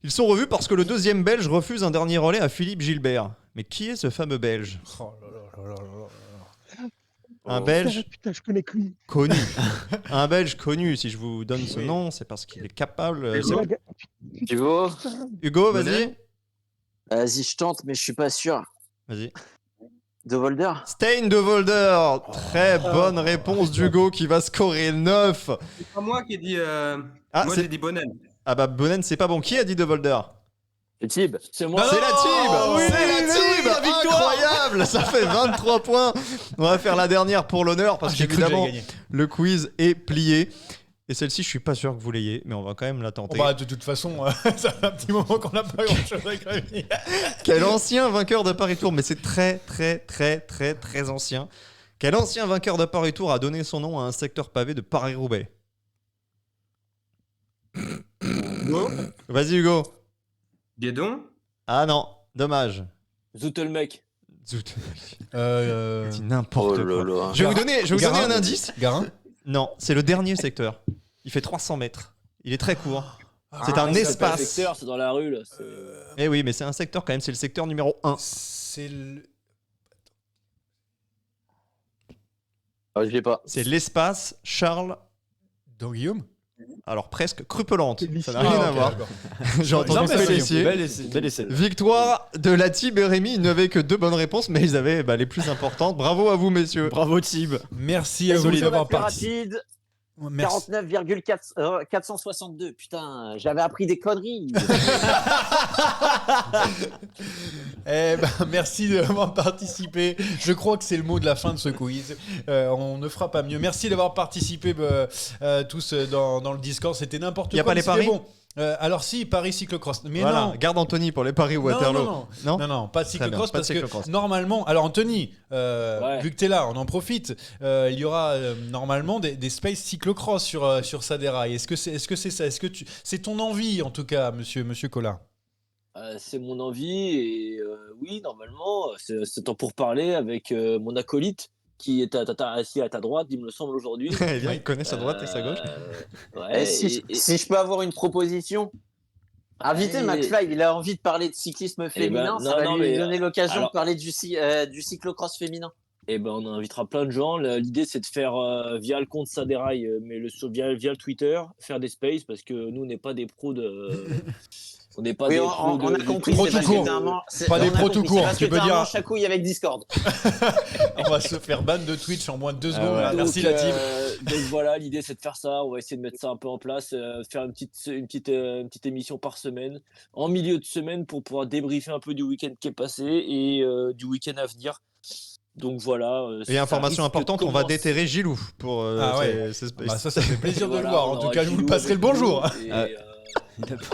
Speaker 3: Ils sont revus parce que le deuxième Belge refuse un dernier relais à Philippe Gilbert. Mais qui est ce fameux Belge?
Speaker 1: Oh là là là là là.
Speaker 3: Un Belge
Speaker 9: Putain, je connais que lui.
Speaker 3: connu. Un Belge connu. Si je vous donne ce nom, c'est parce qu'il est capable. C'est-
Speaker 8: Thibaut.
Speaker 3: Hugo, vas-y.
Speaker 8: Vas-y, je tente, mais je suis pas sûr.
Speaker 3: Vas-y.
Speaker 8: De Volder.
Speaker 3: Stein de Volder. Très bonne réponse d'Hugo qui va scorer 9.
Speaker 6: C'est pas moi qui ai dit.
Speaker 3: Ah,
Speaker 6: Moi,
Speaker 3: c'est-
Speaker 6: j'ai dit Bonnen.
Speaker 3: Ah bah Bonnen, c'est pas bon. Qui a dit de Volder?
Speaker 8: C'est Thib. C'est moi.
Speaker 3: C'est la Tib.
Speaker 1: oui,
Speaker 3: C'est la
Speaker 1: oui,
Speaker 3: Tib.
Speaker 1: la victoire.
Speaker 3: Incroyable. Ça fait 23 points. On va faire la dernière pour l'honneur parce
Speaker 1: J'ai cru que
Speaker 3: qu'évidemment
Speaker 1: j'allais gagner.
Speaker 3: le quiz est plié. Et celle-ci, je suis pas sûr que vous l'ayez, mais on va quand même la
Speaker 1: Bon,
Speaker 3: tenter.
Speaker 1: bah, de toute façon, ça fait un petit moment qu'on n'a pas grand-chose avec Rémi.
Speaker 3: Quel ancien vainqueur de Paris Tour, mais c'est très ancien. Quel ancien vainqueur de Paris Tour a donné son nom à un secteur pavé de Paris-Roubaix?
Speaker 6: Hugo.
Speaker 3: Vas-y Hugo.
Speaker 6: Guédon.
Speaker 3: Ah non, dommage.
Speaker 8: Zoutelmec.
Speaker 3: Zut.
Speaker 1: Euh,
Speaker 3: Dis n'importe
Speaker 8: Oh là
Speaker 3: quoi.
Speaker 8: là.
Speaker 3: Je vais vous donner
Speaker 1: Garin.
Speaker 3: un indice.
Speaker 1: Garin.
Speaker 3: Non, c'est le dernier secteur. Il fait 300 mètres. Il est très court. C'est un
Speaker 8: C'est pas
Speaker 3: espace.
Speaker 8: le secteur, c'est dans la rue, là. c'est-
Speaker 3: Eh oui, mais c'est un secteur quand même, c'est le secteur numéro 1.
Speaker 1: C'est le.
Speaker 8: Ah, je l'ai pas.
Speaker 3: C'est l'espace Charles,
Speaker 1: Don Guillaume.
Speaker 3: alors presque Crupelante. Ça n'a
Speaker 1: Ah,
Speaker 3: rien
Speaker 1: ok,
Speaker 3: à voir.
Speaker 1: d'accord.
Speaker 3: J'ai entendu
Speaker 1: Non, mais c'est-
Speaker 3: Pélissier.
Speaker 2: Bel essai.
Speaker 3: Victoire de la Tib et Rémi. Ils n'avaient que 2 bonnes réponses, mais ils avaient les plus importantes. Bravo à vous, messieurs.
Speaker 2: Bravo Tib.
Speaker 1: Merci à vous
Speaker 8: Solide.
Speaker 1: d'avoir
Speaker 8: Plus
Speaker 1: participé.
Speaker 8: rapide,
Speaker 1: Merci.
Speaker 8: 49,462. Putain, j'avais appris des conneries.
Speaker 1: Eh ben, merci d'avoir participé. Je crois que c'est le mot de la fin de ce quiz. On ne fera pas mieux. Merci d'avoir participé tous dans le Discord. C'était n'importe
Speaker 3: Y a
Speaker 1: quoi.
Speaker 3: pas
Speaker 1: mais
Speaker 3: les
Speaker 1: c'était
Speaker 3: paris
Speaker 1: bon. Alors si, Paris cyclocross. Mais
Speaker 3: Voilà,
Speaker 1: non.
Speaker 3: garde Anthony pour les paris Waterloo.
Speaker 1: Non, pas de
Speaker 3: Très bien,
Speaker 1: cyclocross
Speaker 3: pas de
Speaker 1: parce que
Speaker 3: cyclocross.
Speaker 1: normalement, alors Anthony,
Speaker 8: Ouais.
Speaker 1: vu que tu es là, on en profite. Il y aura normalement des space cyclocross sur Saderail. Est-ce que c'est ça? Est-ce que c'est ton envie en tout cas, monsieur Collin?
Speaker 8: C'est mon envie et oui, normalement, c'est temps pour parler avec mon acolyte qui est assis à ta droite, il me semble aujourd'hui.
Speaker 3: Eh bien, il connaît sa droite et sa gauche.
Speaker 8: Ouais,
Speaker 7: si je peux avoir une proposition. Invitez
Speaker 8: Et-
Speaker 7: McFly, il a envie de parler de cyclisme féminin,
Speaker 8: ben,
Speaker 7: ça
Speaker 8: non,
Speaker 7: va
Speaker 8: non,
Speaker 7: lui
Speaker 8: mais,
Speaker 7: donner l'occasion
Speaker 8: alors-
Speaker 7: de parler du cyclocross féminin.
Speaker 8: Eh ben, on invitera plein de gens. L'idée, c'est de faire via le compte Saderail, mais via le Twitter, faire des spaces parce que nous, on n'est pas des pros On n'est pas
Speaker 7: Oui,
Speaker 8: des
Speaker 7: on
Speaker 8: pros
Speaker 7: a
Speaker 8: de
Speaker 7: compris.
Speaker 1: Pro
Speaker 7: c'est
Speaker 1: tout
Speaker 7: parce que
Speaker 1: court.
Speaker 7: t'es un man- c'est-
Speaker 1: Pas des
Speaker 7: on a
Speaker 1: pro tout
Speaker 7: compris,
Speaker 1: court,
Speaker 7: c'est parce
Speaker 1: tu
Speaker 7: que
Speaker 1: peux
Speaker 7: t'es un
Speaker 1: dire.
Speaker 7: manche à couilles avec Discord.
Speaker 1: On va se faire ban de Twitch en moins de 2 secondes.
Speaker 2: ouais.
Speaker 1: Là. Merci
Speaker 8: Donc,
Speaker 1: la team.
Speaker 8: donc voilà, l'idée c'est de faire ça. On va essayer de mettre ça un peu en place, faire une petite émission par semaine, en milieu de semaine pour pouvoir débriefer un peu du week-end qui est passé et du week-end à venir. Donc voilà.
Speaker 3: Et information importante, on va déterrer Gilou pour.
Speaker 1: Ah ouais. Bah, ça fait plaisir de le voir. En tout cas, je vous passerai le bonjour.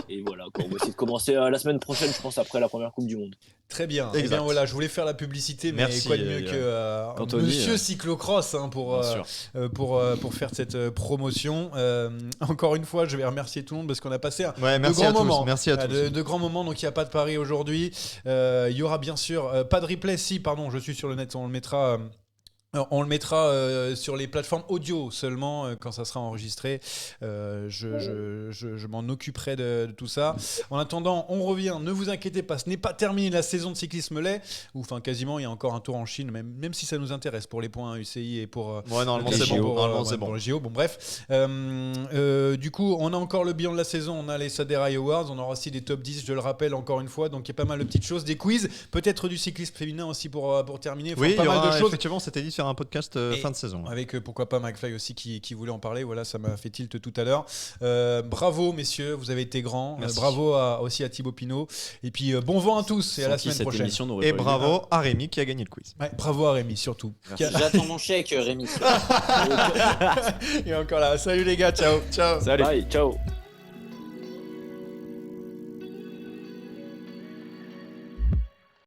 Speaker 8: Et voilà, quoi. On va essayer de commencer la semaine prochaine, je pense, après la première Coupe du Monde.
Speaker 1: Très bien.
Speaker 3: Exact.
Speaker 1: Eh bien voilà, je voulais faire la publicité, mais
Speaker 3: Merci,
Speaker 1: quoi de mieux que
Speaker 2: Anthony,
Speaker 1: Monsieur Cyclocross pour faire cette promotion. Encore une fois, je vais remercier tout le monde parce qu'on a passé
Speaker 3: Ouais,
Speaker 1: de
Speaker 3: merci
Speaker 1: grands
Speaker 3: à tous.
Speaker 1: moments.
Speaker 3: Merci à tous.
Speaker 1: De grands moments, donc il n'y a pas de pari aujourd'hui. Il y aura bien sûr pas de replay. Si, pardon, je suis sur le net, on le mettra. On le mettra sur les plateformes audio seulement quand ça sera enregistré. Je m'en occuperai de tout ça. En attendant, on revient. Ne vous inquiétez pas, ce n'est pas terminé la saison de cyclisme lait. Enfin, quasiment, il y a encore un tour en Chine, même si ça nous intéresse pour les points UCI et pour.
Speaker 3: Ouais, normalement
Speaker 1: le
Speaker 3: c'est
Speaker 1: classement
Speaker 3: bon.
Speaker 1: pour,
Speaker 3: Normalement c'est
Speaker 1: pour
Speaker 3: bon.
Speaker 1: le JO. Bon, bref. Du coup, on a encore le bilan de la saison. On a les Saderaï Awards. On aura aussi des top 10, je le rappelle encore une fois. Donc, il y a pas mal de petites choses. Des quiz, peut-être du cyclisme féminin aussi pour terminer. Enfin,
Speaker 3: Oui, il
Speaker 1: pas
Speaker 3: y
Speaker 1: mal
Speaker 3: aura
Speaker 1: de choses.
Speaker 3: effectivement, c'était dit de faire un podcast fin de saison.
Speaker 1: Avec pourquoi pas McFly aussi qui voulait en parler. Voilà, ça m'a fait tilt tout à l'heure. Bravo messieurs, vous avez été grands. Bravo aussi à Thibaut Pinot. Et puis bon vent à tous et à la semaine prochaine.
Speaker 3: Et bravo à Rémi qui a gagné le quiz.
Speaker 1: Ouais, bravo à Rémi surtout.
Speaker 7: J'attends mon chèque, Rémi.
Speaker 1: Et encore là, salut les gars, ciao.
Speaker 8: Salut. Bye, ciao.